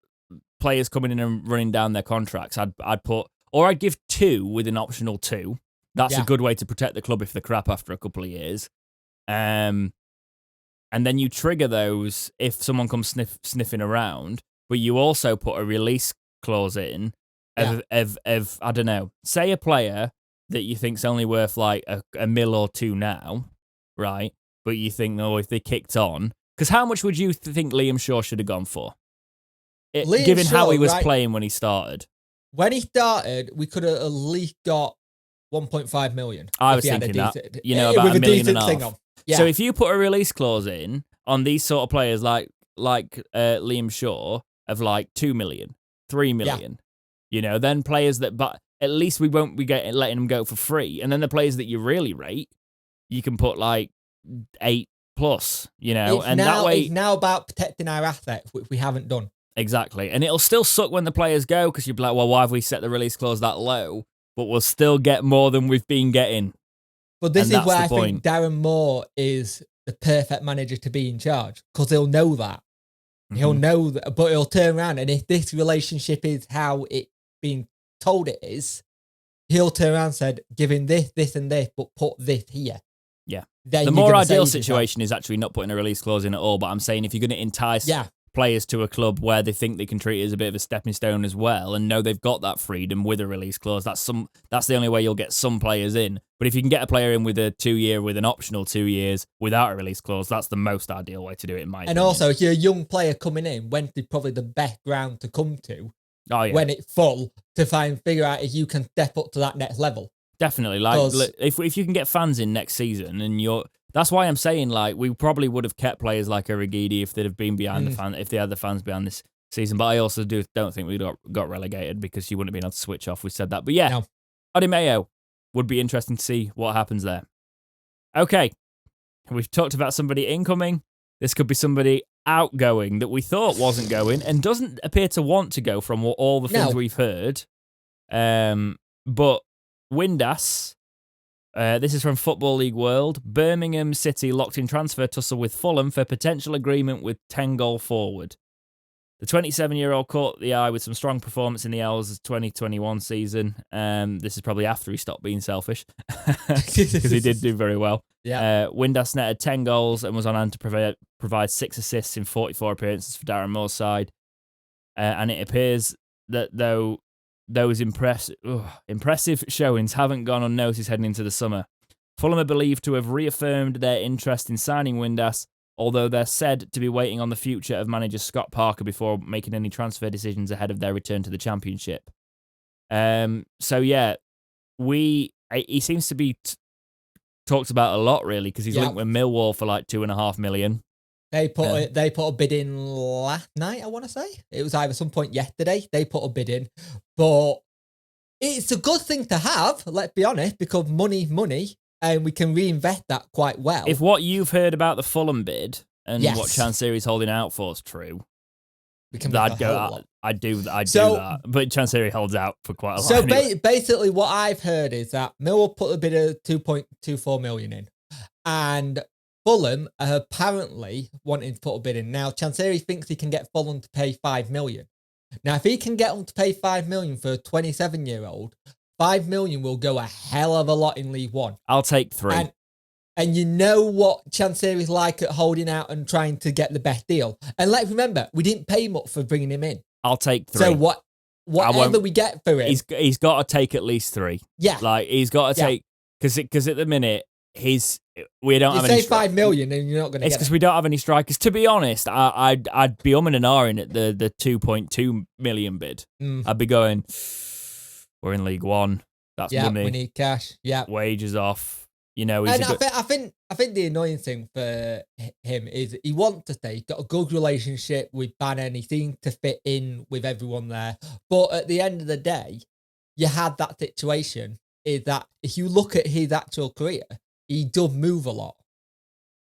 players coming in and running down their contracts, I'd give 2 with an optional 2. That's a good way to protect the club if they're crap after a couple of years. And then you trigger those if someone comes sniffing around, but you also put a release clause in of I don't know, say a player that you think's only worth like a mil or 2 now, right? But you think, if they kicked on, because how much would you think Liam Shaw should have gone for? Given how he was playing when he started. When he started, we could have at least got 1.5 million. I was thinking that, about $1.5 million. Yeah. So if you put a release clause in on these sort of players like Liam Shaw of like 2 million, 3 million, then players that, but at least we won't be letting them go for free. And then the players that you really rate, you can put like 8+, that way. It's now about protecting our assets, which we haven't done. Exactly. And it'll still suck when the players go, because you'll be like, well, why have we set the release clause that low? But we'll still get more than we've been getting. But this is where I think Darren Moore is the perfect manager to be in charge, because he'll know that. Mm-hmm. He'll know that, but he'll turn around, and if this relationship is how it's being told it is, he'll turn around and said, give him this, this, and this, but put this here. Yeah. Then the more ideal situation is actually not putting a release clause in at all, but I'm saying if you're going to entice players to a club where they think they can treat it as a bit of a stepping stone as well, and know they've got that freedom with a release clause. That's the only way you'll get some players in. But if you can get a player in with a 2-year, with an optional 2 years without a release clause, that's the most ideal way to do it, in my opinion. And also, if you're a young player coming in, Wednesday's probably the best ground to come to when it's full to figure out if you can step up to that next level. Definitely. If you can get fans in next season, and that's why I'm saying, we probably would have kept players like Origidi if they'd have been behind the fan, if they had the fans behind this season. But I also don't think we got relegated because you wouldn't have been able to switch off. We said that. But yeah, Adi Mayo would be interesting to see what happens there. Okay. We've talked about somebody incoming. This could be somebody outgoing that we thought wasn't going and doesn't appear to want to go from all the things we've heard. But Windass, this is from Football League World. Birmingham City locked in transfer tussle with Fulham for potential agreement with 10-goal forward. The 27-year-old caught the eye with some strong performance in the Owls' 2021 season. This is probably after he stopped being selfish, because he did do very well. Yeah. Windass netted 10 goals and was on hand to provide 6 assists in 44 appearances for Darren Moore's side. And it appears that though those impressive showings haven't gone unnoticed heading into the summer, Fulham are believed to have reaffirmed their interest in signing Windass, although they're said to be waiting on the future of manager Scott Parker before making any transfer decisions ahead of their return to the Championship. So yeah, he seems to be talked about a lot, really, because he's linked with Millwall for like $2.5 million. They put a bid in last night, I want to say. It was either some point yesterday. They put a bid in. But it's a good thing to have, let's be honest, because money, and we can reinvest that quite well. If what you've heard about the Fulham bid and what Chansiri's holding out for is true, I'd do that. But Chansiri holds out for quite a lot. So basically what I've heard is that Millwall put a bid of 2.24 million in. And Fulham are apparently wanting to put a bid in. Now, Chansiri thinks he can get Fulham to pay 5 million. Now, if he can get them to pay 5 million for a 27-year-old, 5 million will go a hell of a lot in League One. I'll take 3. And you know what Chansiri's like at holding out and trying to get the best deal. And let's remember, we didn't pay much for bringing him in. I'll take 3. So whatever we get for him, he's got to take at least 3. Yeah, he's got to take, because at the minute we don't have any. You say 5 million, and you're not going to. It's because we don't have any strikers. To be honest, I'd be umming and ahhing at the 2.2 million bid. I'd be going, we're in League One. That's money. We need cash. Yeah, wages off. You know, I think the annoying thing for him is he wants to stay. He's got a good relationship with Bannon. He seems to fit in with everyone there. But at the end of the day, you had that situation. Is that if you look at his actual career, he does move a lot.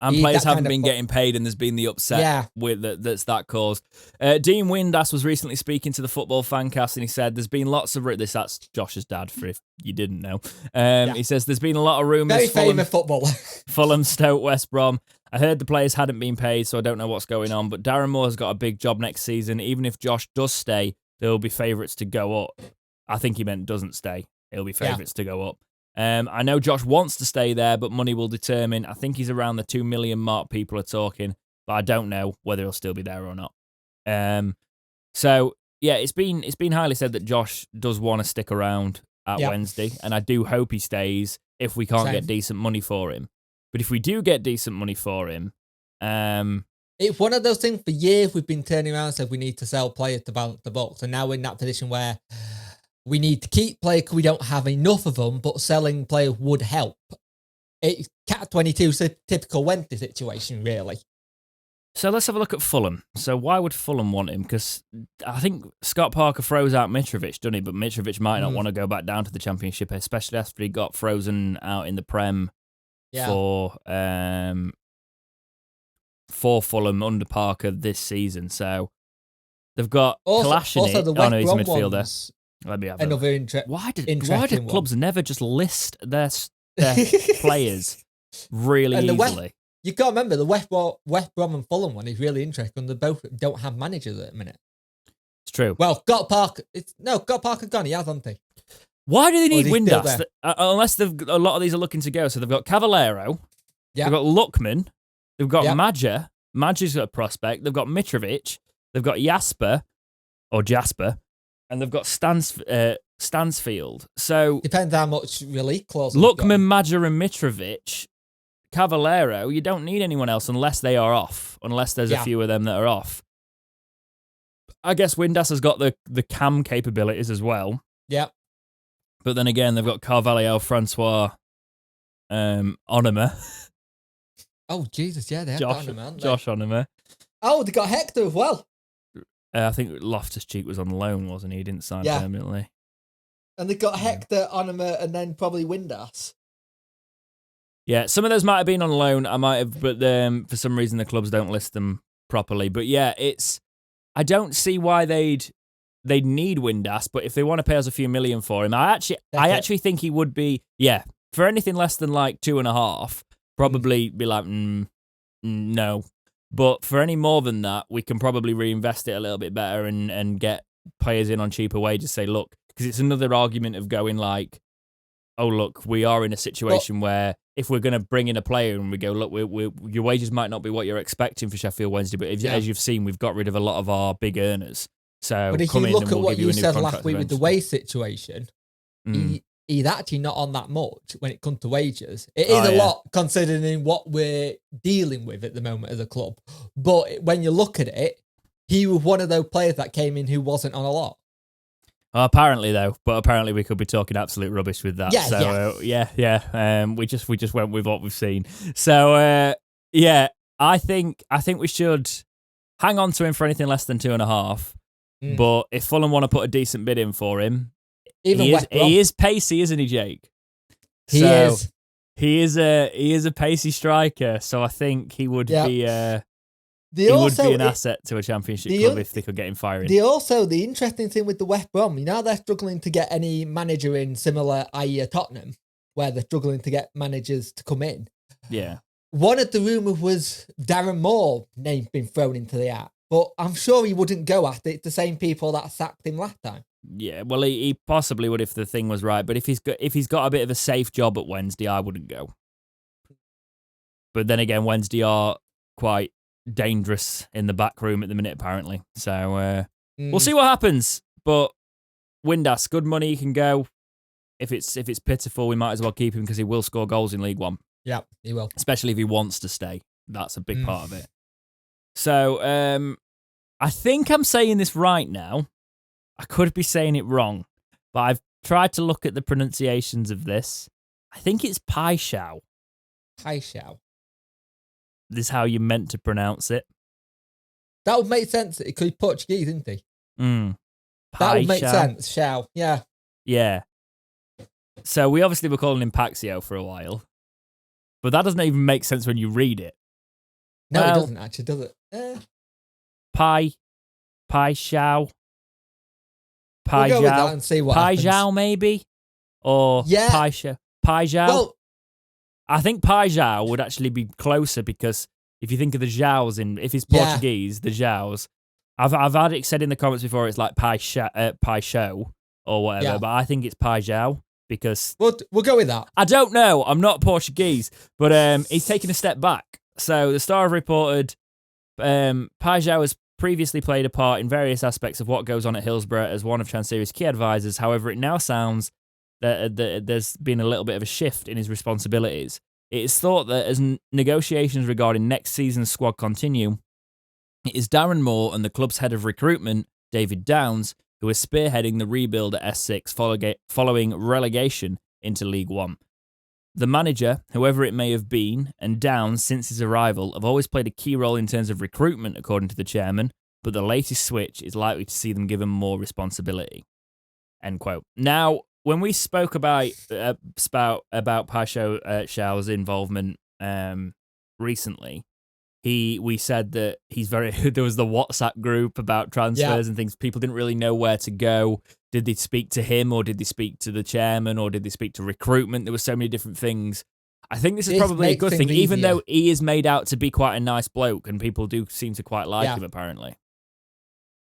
And players haven't been getting paid, and there's been the upset with that caused. Dean Windass was recently speaking to the Football Fancast, and he said there's been lots of that's Josh's dad, for if you didn't know. He says there's been a lot of rumours. Very famous footballer. Fulham, Stoke, West Brom. I heard the players hadn't been paid, so I don't know what's going on. But Darren Moore's got a big job next season. Even if Josh does stay, there will be favourites to go up. I think he meant doesn't stay. It'll be favourites to go up. I know Josh wants to stay there, but money will determine. I think he's around the 2 million mark people are talking, but I don't know whether he'll still be there or not. So yeah, it's been highly said that Josh does want to stick around at Wednesday, and I do hope he stays if we can't get decent money for him. But if we do get decent money for him, it's one of those things. For years we've been turning around and said we need to sell players to balance the books, and now we're in that position where we need to keep players because we don't have enough of them, but selling players would help. It's Cat-22 is a typical Wednesday situation, really. So let's have a look at Fulham. So why would Fulham want him? Because I think Scott Parker throws out Mitrovic, doesn't he? But Mitrovic might not want to go back down to the Championship, especially after he got frozen out in the Prem for Fulham under Parker this season. So they've got Kalashnik. Also the West he's a Brom midfielder. Let me have another interest. Why do clubs never just list their players really easily? You got to remember the West Brom and Fulham one is really interesting. They both don't have managers at the minute. It's true. Well, Scott Parker gone. He has, hasn't he? Why do they need Windass? Unless a lot of these are looking to go. So they've got Cavallero. Yeah. They've got Luckman. They've got Madger. Madger's a prospect. They've got Mitrovic. they've got Jasper, and they've got Stansfield. So Depends how much relief clause. Lukman, Madger, and Mitrovic, Cavallero, you don't need anyone else unless they are off, unless there's a few of them that are off. I guess Windass has got the cam capabilities as well. Yeah. But then again, they've got Carvalho, Francois, Onima. Oh, Jesus, yeah, they have Josh, Onima, Josh Onima. Oh, they got Hector as well. I think Loftus-Cheek was on loan, wasn't he? He didn't sign permanently. And they got Hector, Onima, and then probably Windass. Yeah, some of those might have been on loan. I might have, but for some reason the clubs don't list them properly. But yeah, I don't see why they'd need Windass, but if they want to pay us a few million for him, I actually think he would be, for anything less than like 2.5, probably be like, no. But for any more than that, we can probably reinvest it a little bit better and get players in on cheaper wages. Say, look, because it's another argument of going like, oh, look, we are in a situation where if we're going to bring in a player and we go, look, your wages might not be what you're expecting for Sheffield Wednesday, but as you've seen, we've got rid of a lot of our big earners. So, but if you look at what you said last week with the wage situation, he's actually not on that much when it comes to wages. It is a lot considering what we're dealing with at the moment as a club. But when you look at it, he was one of those players that came in who wasn't on a lot. Apparently, though, but apparently we could be talking absolute rubbish with that. We just went with what we've seen. So I think we should hang on to him for anything less than 2.5. But if Fulham want to put a decent bid in for him, he is pacey, isn't he, Jake? He is. He is a pacey striker. So I think he would be. Would be an asset to a Championship club if they could get him firing. The interesting thing with the West Brom, they're struggling to get any manager in similar, i.e. Tottenham, where they're struggling to get managers to come in. Yeah. One of the rumours was Darren Moore name been thrown into the hat, but I'm sure he wouldn't go at it. The same people that sacked him last time. Yeah, well, he possibly would if the thing was right, but if he's got a bit of a safe job at Wednesday, I wouldn't go. But then again, Wednesday are quite dangerous in the back room at the minute, apparently. So we'll see what happens. But Windass, good money, he can go. If it's pitiful, we might as well keep him because he will score goals in League One. Yeah, he will. Especially if he wants to stay. That's a big part of it. So I think I'm saying this right now. I could be saying it wrong, but I've tried to look at the pronunciations of this. I think it's Paixão. Paixão. This is how you meant to pronounce it. That would make sense. It could be Portuguese, isn't he? That would make sense. Shao. Yeah. Yeah. So we obviously were calling him Paxio for a while, but that doesn't even make sense when you read it. No, it doesn't actually, does it? Paixão. We'll go with that and see what happens. Paixão, maybe? Or Paixão. Well, I think Paixão would actually be closer because if you think of the Joãos if it's Portuguese, the Joãos, I've had it said in the comments before it's like Paixão or whatever, but I think it's Paixão because we'll go with that. I don't know. I'm not Portuguese, but he's taking a step back. So the Star have reported Paixão has previously played a part in various aspects of what goes on at Hillsborough as one of Chansiri's key advisors. However, it now sounds that there's been a little bit of a shift in his responsibilities. It is thought that as negotiations regarding next season's squad continue, it is Darren Moore and the club's head of recruitment, David Downs, who is spearheading the rebuild at S6 following relegation into League One. The manager, whoever it may have been, and Downs, since his arrival, have always played a key role in terms of recruitment, according to the chairman, but the latest switch is likely to see them given more responsibility. End quote. Now, when we spoke about Paixão's involvement recently, we said that there was the WhatsApp group about transfers and things. People didn't really know where to go. Did they speak to him or did they speak to the chairman or did they speak to recruitment? There were so many different things. I think this is probably a good thing, even though he is made out to be quite a nice bloke and people do seem to quite like him, apparently.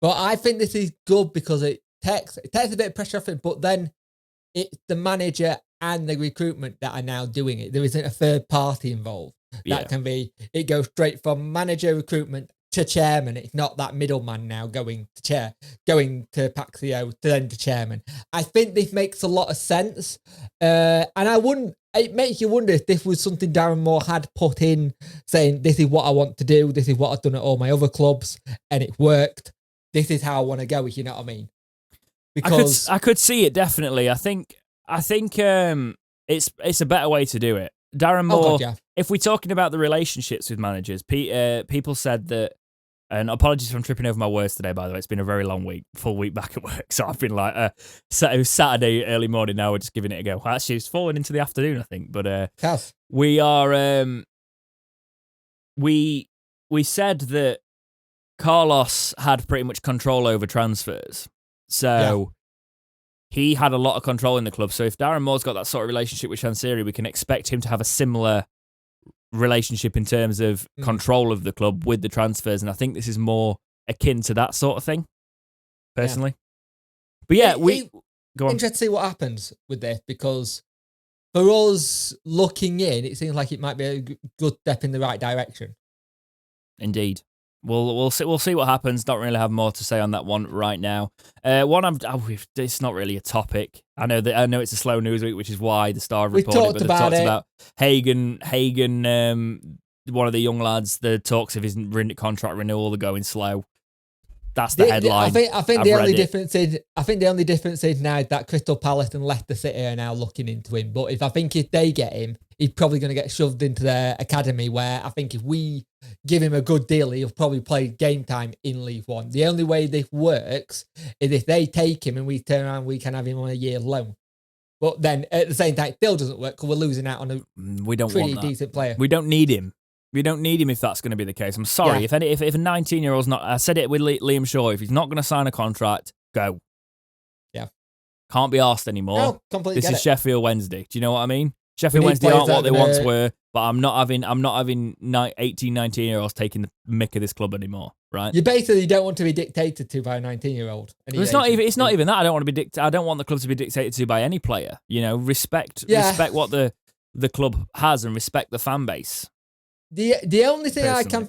But I think this is good because it takes a bit of pressure off it, but then it's the manager and the recruitment that are now doing it. There isn't a third party involved. That can be, it goes straight from manager recruitment to chairman. It's not that middleman now going to Paxio to then to chairman. I think this makes a lot of sense. And it makes you wonder if this was something Darren Moore had put in, saying, this is what I want to do. This is what I've done at all my other clubs, and it worked. This is how I want to go, if you know what I mean. Because I could see it, definitely. I think it's a better way to do it. Darren Moore, if we're talking about the relationships with managers, people said that, and apologies if I'm tripping over my words today, by the way, it's been a very long week, full week back at work, so I've been like, it was Saturday early morning, now we're just giving it a go. Well, actually, it's falling into the afternoon, I think, but we are, we said that Carlos had pretty much control over transfers, so he had a lot of control in the club. So if Darren Moore's got that sort of relationship with Chansiri, we can expect him to have a similar relationship in terms of control of the club with the transfers. And I think this is more akin to that sort of thing, personally. But go on. Interested to see what happens with this, because for us looking in, it seems like it might be a good step in the right direction. Indeed. We'll see what happens. Don't really have more to say on that one right now. It's not really a topic. I know it's a slow news week, which is why the Star reported. But they talked about Hagen, one of the young lads. The talks of his contract renewal are going slow. That's the headline. I think the only difference is now that Crystal Palace and Leicester City are now looking into him. But if they get him, he's probably going to get shoved into their academy, where I think if we give him a good deal, he'll probably play game time in League One. The only way this works is if they take him and we turn around, we can have him on a year loan. But then at the same time, it still doesn't work because we're losing out on a pretty decent player. We don't need him. We don't need him if that's going to be the case. I'm sorry. If a 19-year-old's not... I said it with Liam Shaw. If he's not going to sign a contract, go. Yeah. Can't be asked anymore. No, completely This is Sheffield Wednesday. Do you know what I mean? Sheffield Wednesday aren't what they once were, but I'm not having 18, 19-year-olds taking the mick of this club anymore, right? You basically don't want to be dictated to by a 19-year-old. It's not even that. I don't want to be I don't want the club to be dictated to by any player. You know, respect what the club has and respect the fan base. The only thing I can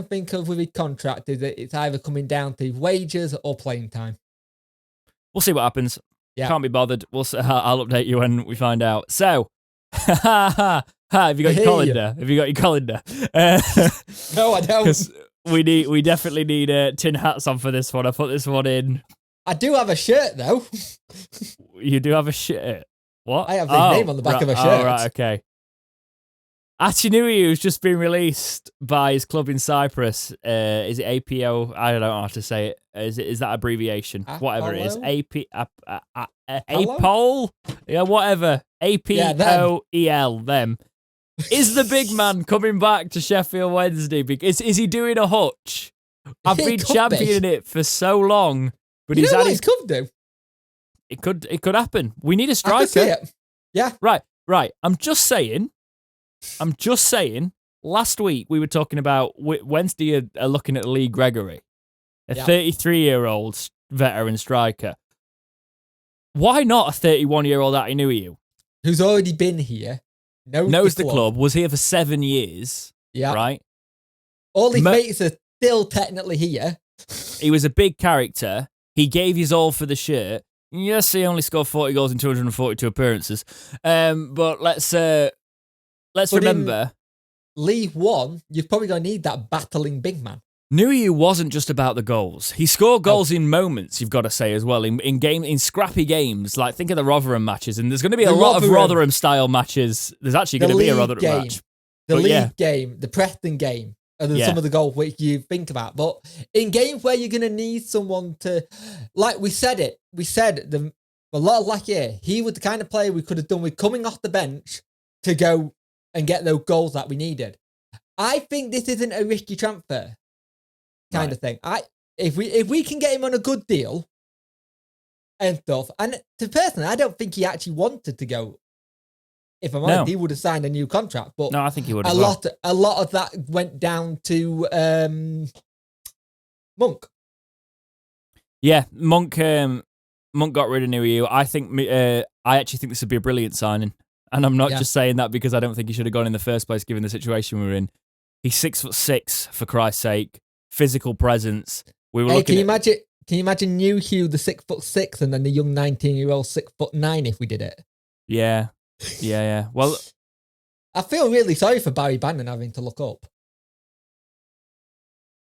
think of with his contract is that it's either coming down to wages or playing time. We'll see what happens. Yeah. Can't be bothered. I'll update you when we find out. So, have you got your calendar? Have you got your calendar? No, I don't. Because we definitely need tin hats on for this one. I put this one in. I do have a shirt though. You do have a shirt. What? I have his name on the back of a shirt. Oh, right, okay. Achinui, who's just been released by his club in Cyprus. Is it APO? I don't know how to say it. Is that abbreviation? Whatever it is. APOL? Yeah, whatever. APOEL, them. Is the big man coming back to Sheffield Wednesday? Is he doing a hutch? I've been championing it for so long. But he's what he could do? It could happen. We need a striker. I could see it. Yeah. Right. I'm just saying, last week we were talking about Wednesday are looking at Lee Gregory, a 33-year-old veteran striker. Why not a 31-year-old Achinui, who's already been here, knows the club, was here for 7 years, right? All his mates are still technically here. He was a big character. He gave his all for the shirt. Yes, he only scored 40 goals in 242 appearances. But let's remember, League One, you're probably going to need that battling big man. Nuhiu wasn't just about the goals. He scored goals in moments, you've got to say, as well, in scrappy games. Like, think of the Rotherham matches, and there's going to be a lot of Rotherham-style matches. There's actually going to be a Rotherham match. The league game, the Preston game, are some of the goals which you think about. But in games where you're going to need someone to, like we said a lot of last year, he was the kind of player we could have done with coming off the bench to go and get those goals that we needed. I think this isn't a risky transfer kind of thing. If we can get him on a good deal and stuff, and personally, I don't think he actually wanted to go. If I'm honest, he would have signed a new contract. But no, I think he would. A lot of that went down to Monk. Yeah, Monk got rid of Nuhiu. I actually think this would be a brilliant signing. And I'm not just saying that because I don't think he should have gone in the first place, given the situation we were in. He's 6'6", for Christ's sake. Physical presence. We were Hey, looking. Can you imagine New Hugh, the 6'6", and then the young 19-year-old 6'9" if we did it? Yeah. Well, I feel really sorry for Barry Bannon having to look up.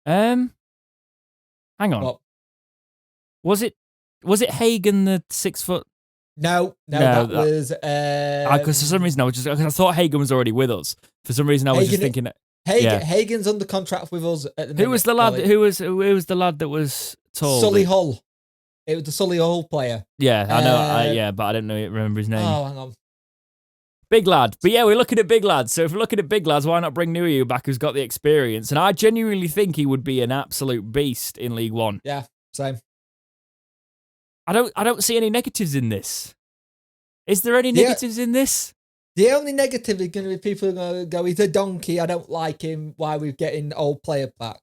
hang on. What? Was it Hagen the 6 foot? No, that was. Because for some reason I thought Hagen was already with us. For some reason I was just thinking. Hagen's under contract with us at the minute. Who was the lad? Who was the lad that was tall? Sully Hull. It was the Sully Hull player. Yeah, I know. But I don't remember his name. Oh, hang on. Big lad. But yeah, we're looking at big lads. So if we're looking at big lads, why not bring Nuyu back who's got the experience? And I genuinely think he would be an absolute beast in League One. Yeah, same. I don't see any negatives in this. Is there any negatives in this? The only negative is going to be people are going to go, he's a donkey, I don't like him, why are we getting old player back?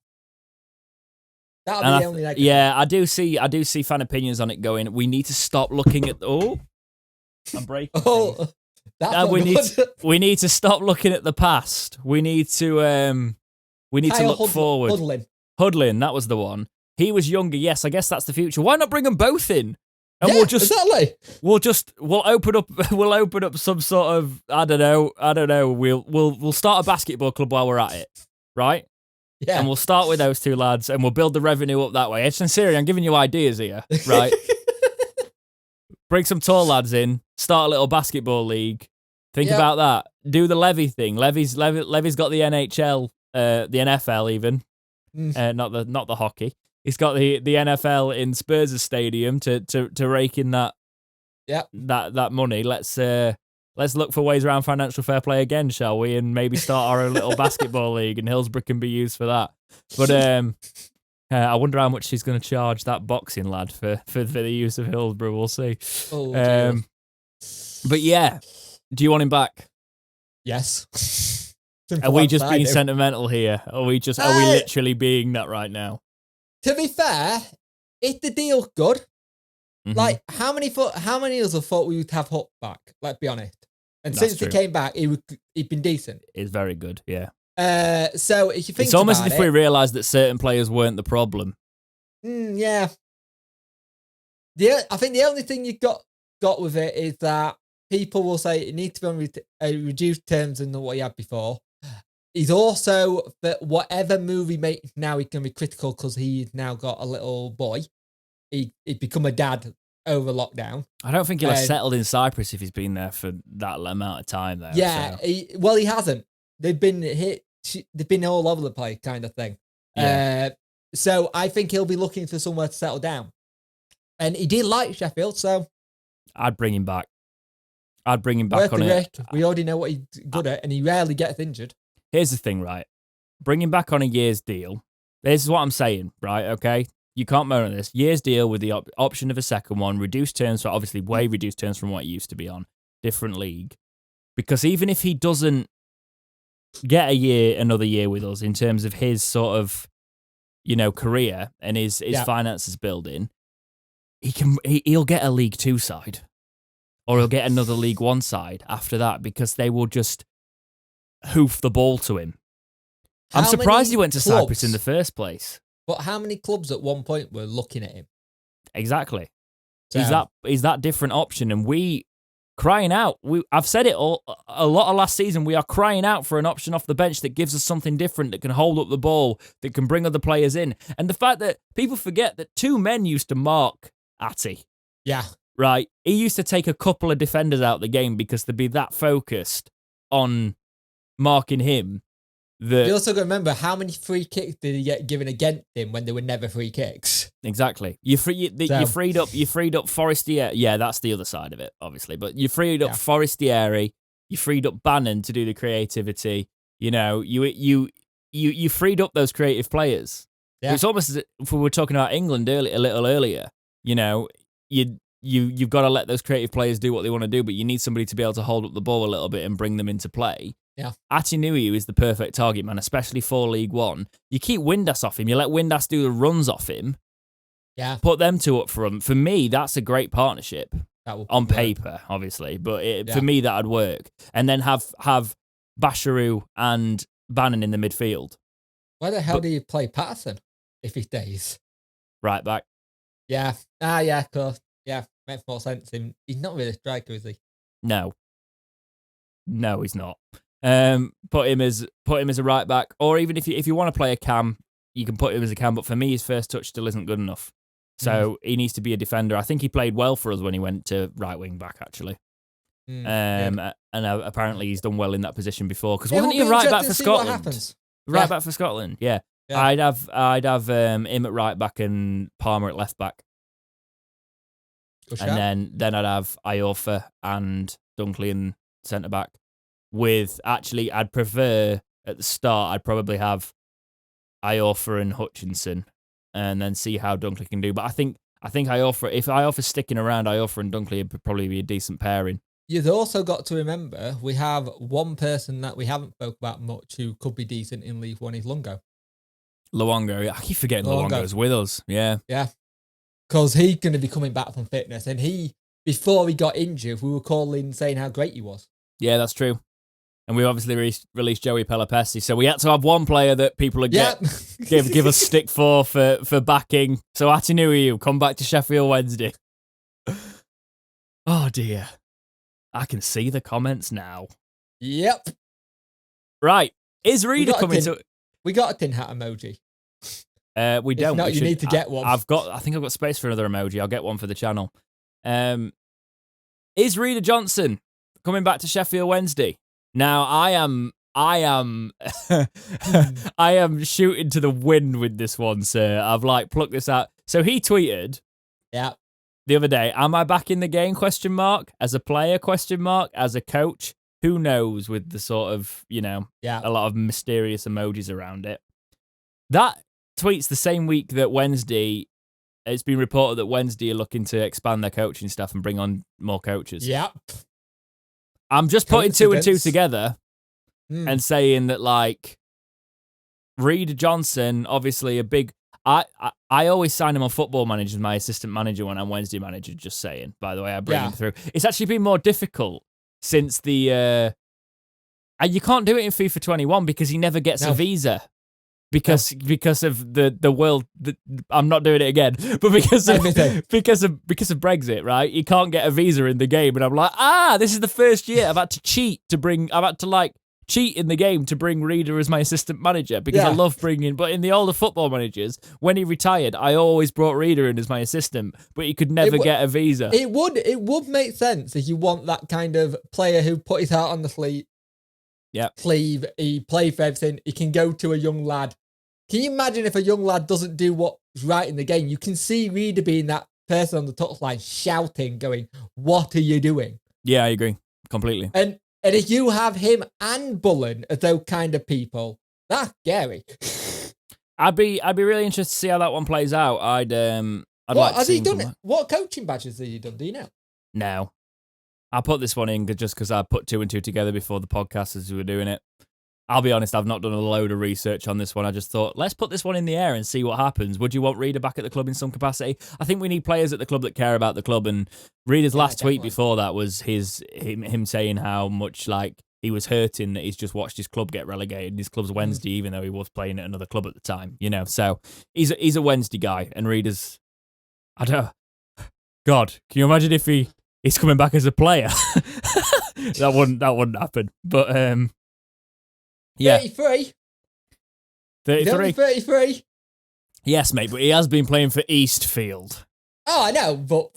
That'll be the only negative. Yeah, I do see fan opinions on it going, we need to stop looking at... I'm breaking things. We need to stop looking at the past. We need to look forward. Hudlin, that was the one. He was younger. Yes, I guess that's the future. Why not bring them both in? And exactly. We'll open up some sort of I don't know. We'll start a basketball club while we're at it, right? Yeah. And we'll start with those two lads, and we'll build the revenue up that way. It's sincere. I'm giving you ideas here, right? Bring some tall lads in. Start a little basketball league. Think about that. Do the Levy thing. Levy's got the NHL, the NFL even, not the hockey. He's got the NFL in Spurs' stadium to rake in that money. Let's look for ways around financial fair play again, shall we? And maybe start our own little basketball league, and Hillsborough can be used for that. But I wonder how much she's going to charge that boxing lad for the use of Hillsborough. We'll see. But yeah, do you want him back? Yes. Are we just being sentimental here? Are we literally being that right now? To be fair, if the deal's good, like how many of us have thought we would have Hook back? Let's be honest. And since he came back, he'd been decent. It's very good, yeah. So if you think it's almost as if we realised that certain players weren't the problem. Yeah. I think the only thing you got with it is that people will say it needs to be on reduced terms than what he had before. He's also, that whatever move he makes now, he can be critical because he's now got a little boy. He'd become a dad over lockdown. I don't think he'll have settled in Cyprus if he's been there for that amount of time, though. Yeah, so. He hasn't. They've been all over the place, kind of thing. Yeah. So I think he'll be looking for somewhere to settle down. And he did like Sheffield, so I'd bring him back. I'd bring him back on it. We already know what he's good at, and he rarely gets injured. Here's the thing, right? Bring him back on a year's deal. This is what I'm saying, right? Okay? You can't moan at this. Year's deal with the option of a second one, reduced terms, so obviously way reduced terms from what he used to be on. Different league. Because even if he doesn't get another year with us in terms of his sort of, career and his finances building, he'll get a League Two side. Or he'll get another League One side after that because they will just hoof the ball to him. I'm surprised he went to Cyprus in the first place. But how many clubs at one point were looking at him? Exactly. So, he's that different option, and we crying out. I've said it a lot of last season. We are crying out for an option off the bench that gives us something different, that can hold up the ball, that can bring other players in. And the fact that people forget that two men used to mark Atty. Yeah. Right? He used to take a couple of defenders out the game because they'd be that focused on marking him. You also got to remember how many free kicks did he get given against him when they were never free kicks. Exactly. You freed up Forestieri. Yeah, that's the other side of it, obviously. But you freed up Forestieri. You freed up Bannon to do the creativity. You freed up those creative players. Yeah. It's almost as if we were talking about England a little earlier. You've got to let those creative players do what they want to do, but you need somebody to be able to hold up the ball a little bit and bring them into play. Yeah. Atinuiu is the perfect target man, especially for League One. You keep Windass off him, you let Windass do the runs off him. Yeah. Put them two up front. For me, that's a great partnership. On paper, obviously, but for me that'd work. And then have Basharu and Bannon in the midfield. Why the hell do you play Patterson if he stays? Right back. Yeah. Yeah, of course. Yeah, makes more sense. He's not really a striker, is he? No, he's not. Put him as a right back, or even if you want to play a cam, you can put him as a cam. But for me, his first touch still isn't good enough. So he needs to be a defender. I think he played well for us when he went to right wing back, actually. And apparently he's done well in that position before. Because wasn't he a right back for Scotland? Right back for Scotland, yeah. I'd have him at right back and Palmer at left back. And then I'd have Iorfa and Dunkley in centre back. I'd prefer at the start, I'd probably have Iorfa and Hutchinson, and then see how Dunkley can do. But I think Iorfa, if Iorfa's sticking around, Iorfa and Dunkley would probably be a decent pairing. You've also got to remember we have one person that we haven't spoke about much who could be decent in League One is Lungo. Luongo, I keep forgetting Luongo's with us. Yeah. Yeah. Because he's going to be coming back from fitness. And before he got injured, we were calling saying how great he was. Yeah, that's true. And we obviously released Joey Pelopessi. So we had to have one player that people would give us stick for backing. So Atinui, come back to Sheffield Wednesday. Oh, dear. I can see the comments now. Yep. Right. Is Reader coming to... We got a tin hat emoji. We don't. If not, you need to get one. I think I've got space for another emoji. I'll get one for the channel. Is Reader Johnson coming back to Sheffield Wednesday? Now, I am shooting to the wind with this one, sir. I've plucked this out. So he tweeted, the other day, am I back in the game? ? As a player? ? As a coach? Who knows? With the sort of a lot of mysterious emojis around it. That tweet's the same week that Wednesday. It's been reported that Wednesday are looking to expand their coaching staff and bring on more coaches. Yep. I'm just putting two and two together and saying that, Reader Johnson, obviously a big... I always sign him on Football Manager as my assistant manager when I'm Wednesday manager, just saying. By the way, I bring him through. It's actually been more difficult since the... and you can't do it in FIFA 21 because he never gets a visa. Because of the world, I'm not doing it again. But because of Brexit, right? You can't get a visa in the game, and I'm like, this is the first year I've had to cheat cheat in the game to bring Reader as my assistant manager because I love bringing. But in the older Football Managers, when he retired, I always brought Reader in as my assistant, but he could never get a visa. It would make sense if you want that kind of player who put his heart on the sleeve. He played for everything. He can go to a young lad. Can you imagine if a young lad doesn't do what's right in the game? You can see Reader being that person on the touchline shouting, going, "What are you doing?" Yeah, I agree completely. And if you have him and Bullen as those kind of people, that's scary. I'd be really interested to see how that one plays out. I'd what has he done? What coaching badges has he done? Do you know? No. I put this one in just because I put two and two together before the podcast as we were doing it. I'll be honest, I've not done a load of research on this one. I just thought, let's put this one in the air and see what happens. Would you want Reader back at the club in some capacity? I think we need players at the club that care about the club. And Reader's last tweet before that was him saying how much he was hurting that he's just watched his club get relegated. His club's Wednesday, even though he was playing at another club at the time. So he's a Wednesday guy, and Reader's. I don't. God, can you imagine if he's coming back as a player? that wouldn't happen. But 33. 33. Yes, mate, but he has been playing for Eastfield. Oh, I know, but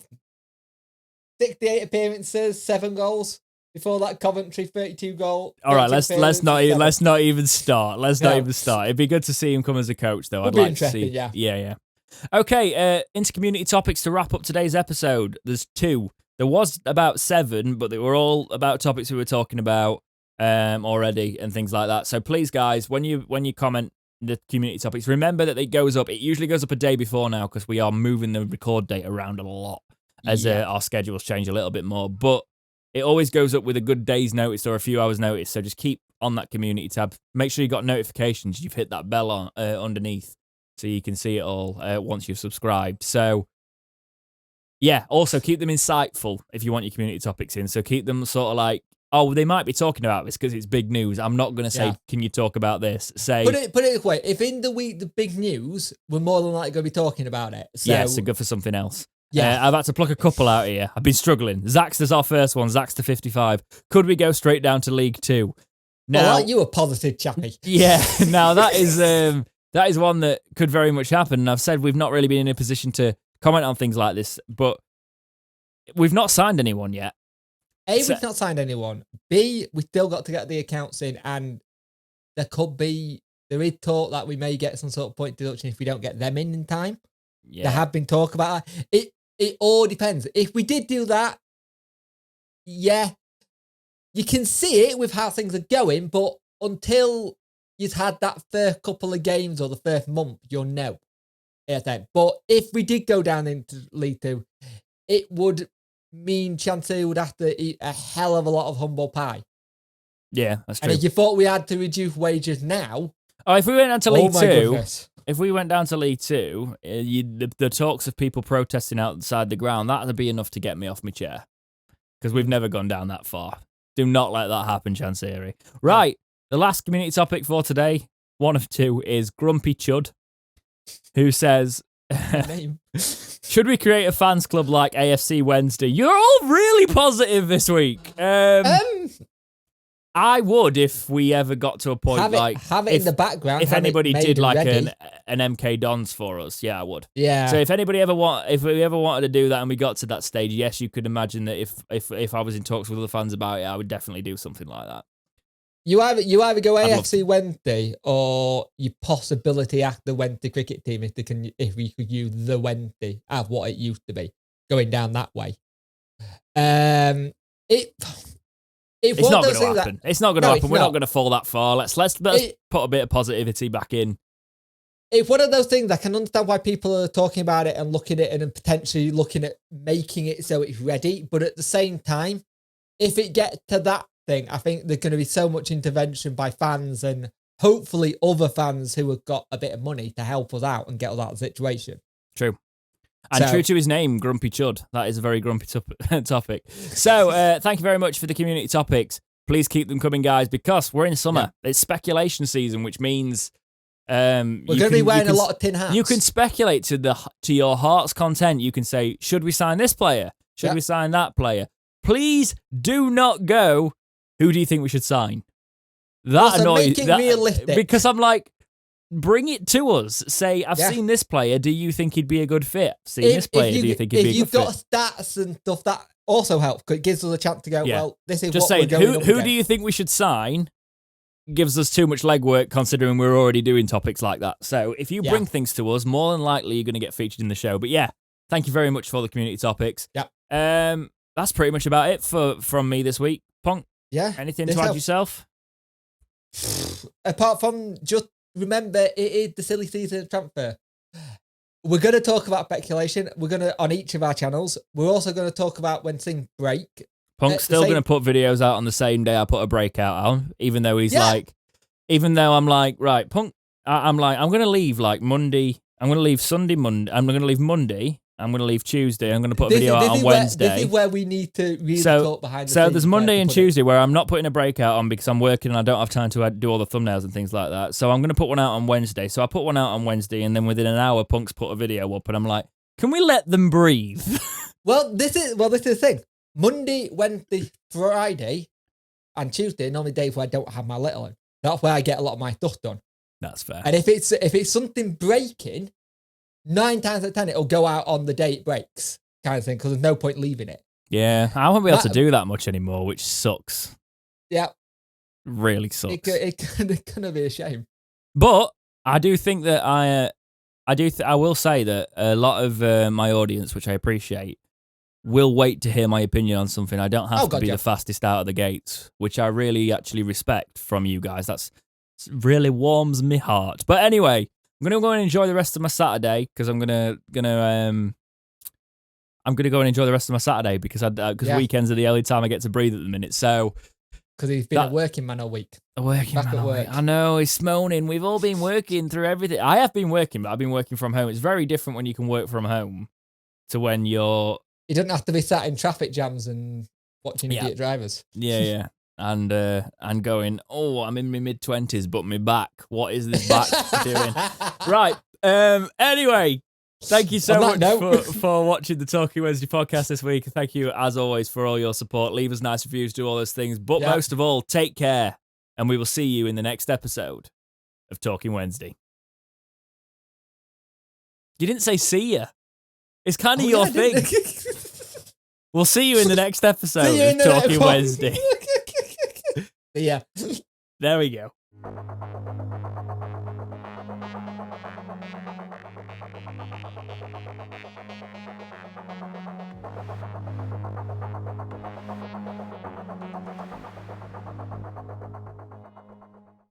68 appearances, 7 goals. Before that, Coventry 32 goal. All right, let's not even start. Not even start. It'd be good to see him come as a coach, though. I'd like to see. Yeah. Okay, into community topics to wrap up today's episode. There's 2. There was about 7, but they were all about topics we were talking about already and things like that. So please, guys, when you comment the community topics, remember that it goes up. It usually goes up a day before now because we are moving the record date around a lot as our schedules change a little bit more. But it always goes up with a good day's notice or a few hours' notice. So just keep on that community tab. Make sure you got notifications. You've hit that bell on underneath so you can see it all once you've subscribed. So yeah, also keep them insightful if you want your community topics in. So keep them sort of oh, they might be talking about this because it's big news. I'm not going to say, can you talk about this? Say, put it this way: if in the week the big news, we're more than likely going to be talking about it. so go for something else. Yeah, I've had to pluck a couple out here. I've been struggling. Zaxter's our first one. Zaxter 55. Could we go straight down to League Two? Now, aren't you a positive chappy? Yeah. Now that is one that could very much happen. And I've said we've not really been in a position to comment on things like this, but we've not signed anyone yet. A, we've not signed anyone. B, we still got to get the accounts in, and there is talk that we may get some sort of point deduction if we don't get them in time. Yeah. There have been talk about it. It all depends. If we did do that, yeah, you can see it with how things are going, but until you've had that first couple of games or the first month, you'll know. But if we did go down into League Two, it would mean Chancery would have to eat a hell of a lot of humble pie. Yeah, that's true. And if you thought we had to reduce wages now... Oh, if we went down to League Two... Goodness. If we went down to League Two, the talks of people protesting outside the ground, that would be enough to get me off my chair. Because we've never gone down that far. Do not let that happen, Chancery. Right, the last community topic for today, one of two, is Grumpy Chud, who says, should we create a fans club like AFC Wednesday? You're all really positive this week. I would if we ever got to a point have it in the background. If anybody did like an MK Dons for us, yeah, I would. Yeah. So if we ever wanted to do that and we got to that stage, yes, you could imagine that if I was in talks with other fans about it, I would definitely do something like that. You either go AFC Wednesday or your possibility after Wednesday cricket team if we could use the Wednesday as what it used to be, going down that way. It's not going to happen. It's not going to happen. We're not going to fall that far. Let's put a bit of positivity back in. It's one of those things. I can understand why people are talking about it and looking at it and potentially looking at making it so it's ready. But at the same time, if it gets to that thing, I think there's going to be so much intervention by fans and hopefully other fans who have got a bit of money to help us out and get us out of the situation. True. And true to his name, Grumpy Chud. That is a very grumpy topic. So, thank you very much for the community topics. Please keep them coming, guys, because we're in summer. Yeah. It's speculation season, which means we're going to be wearing a lot of tin hats. You can speculate to your heart's content. You can say, should we sign this player? Should we sign that player? Please do not go, who do you think we should sign? That annoys me. Realistic. Because I'm like, bring it to us. Say, I've seen this player. Do you think he'd be a good fit? Seen this player. Do you think he'd be a good fit? If you've got stats and stuff, that also helps. It gives us a chance to go, well, this is just what saying, we're going who do you think we should sign? Gives us too much legwork considering we're already doing topics like that. So if you bring things to us, more than likely you're going to get featured in the show. But yeah, thank you very much for the community topics. Yeah. That's pretty much about it from me this week. Punk. Yeah. Anything to add yourself? Apart from just remember, it is the silly season of transfer. We're going to talk about speculation. We're going to, on each of our channels. We're also going to talk about when things break. Punk's still going to put videos out on the same day I put a breakout on, even though even though I'm like, right, Punk, I'm like, I'm going to leave like Monday. I'm going to leave Sunday, Monday. I'm going to leave Monday. I'm going to leave Tuesday. I'm going to put a video out on Wednesday. This is where we need to really talk behind the scenes. So there's Monday and Tuesday where I'm not putting a breakout on because I'm working and I don't have time to do all the thumbnails and things like that. So I'm going to put one out on Wednesday. So I put one out on Wednesday and then within an hour, Punk's put a video up and I'm like, can we let them breathe? Well, this is the thing. Monday, Wednesday, Friday, and Tuesday are normally days where I don't have my little one. That's where I get a lot of my stuff done. That's fair. And if it's something breaking, 9 times out of 10 it'll go out on the day it breaks, kind of thing, because there's no point leaving it. Yeah, I won't be able to do that much anymore, which sucks. Yeah, really sucks. It's gonna be a shame. But I do think that I will say that a lot of my audience, which I appreciate, will wait to hear my opinion on something. I don't have to be the fastest out of the gates, which I really actually respect from you guys. That's really warms my heart. But anyway, I'm gonna go and enjoy the rest of my Saturday because I'm gonna go and enjoy the rest of my Saturday because weekends are the only time I get to breathe at the minute. So because he's been a working man all week. A working man all week. I know, he's moaning. We've all been working through everything. I have been working, but I've been working from home. It's very different when you can work from home to when you're. You don't have to be sat in traffic jams and watching idiot drivers. Yeah. and going, oh, I'm in my mid-20s, but my back, what is this back doing? Right. Anyway, thank you so much for watching the Talking Wednesday podcast this week. Thank you, as always, for all your support. Leave us nice reviews, do all those things. But most of all, take care, and we will see you in the next episode of Talking Wednesday. You didn't say see ya. It's kind of your thing. We'll see you in the next episode of Talking Wednesday. Yeah. There we go.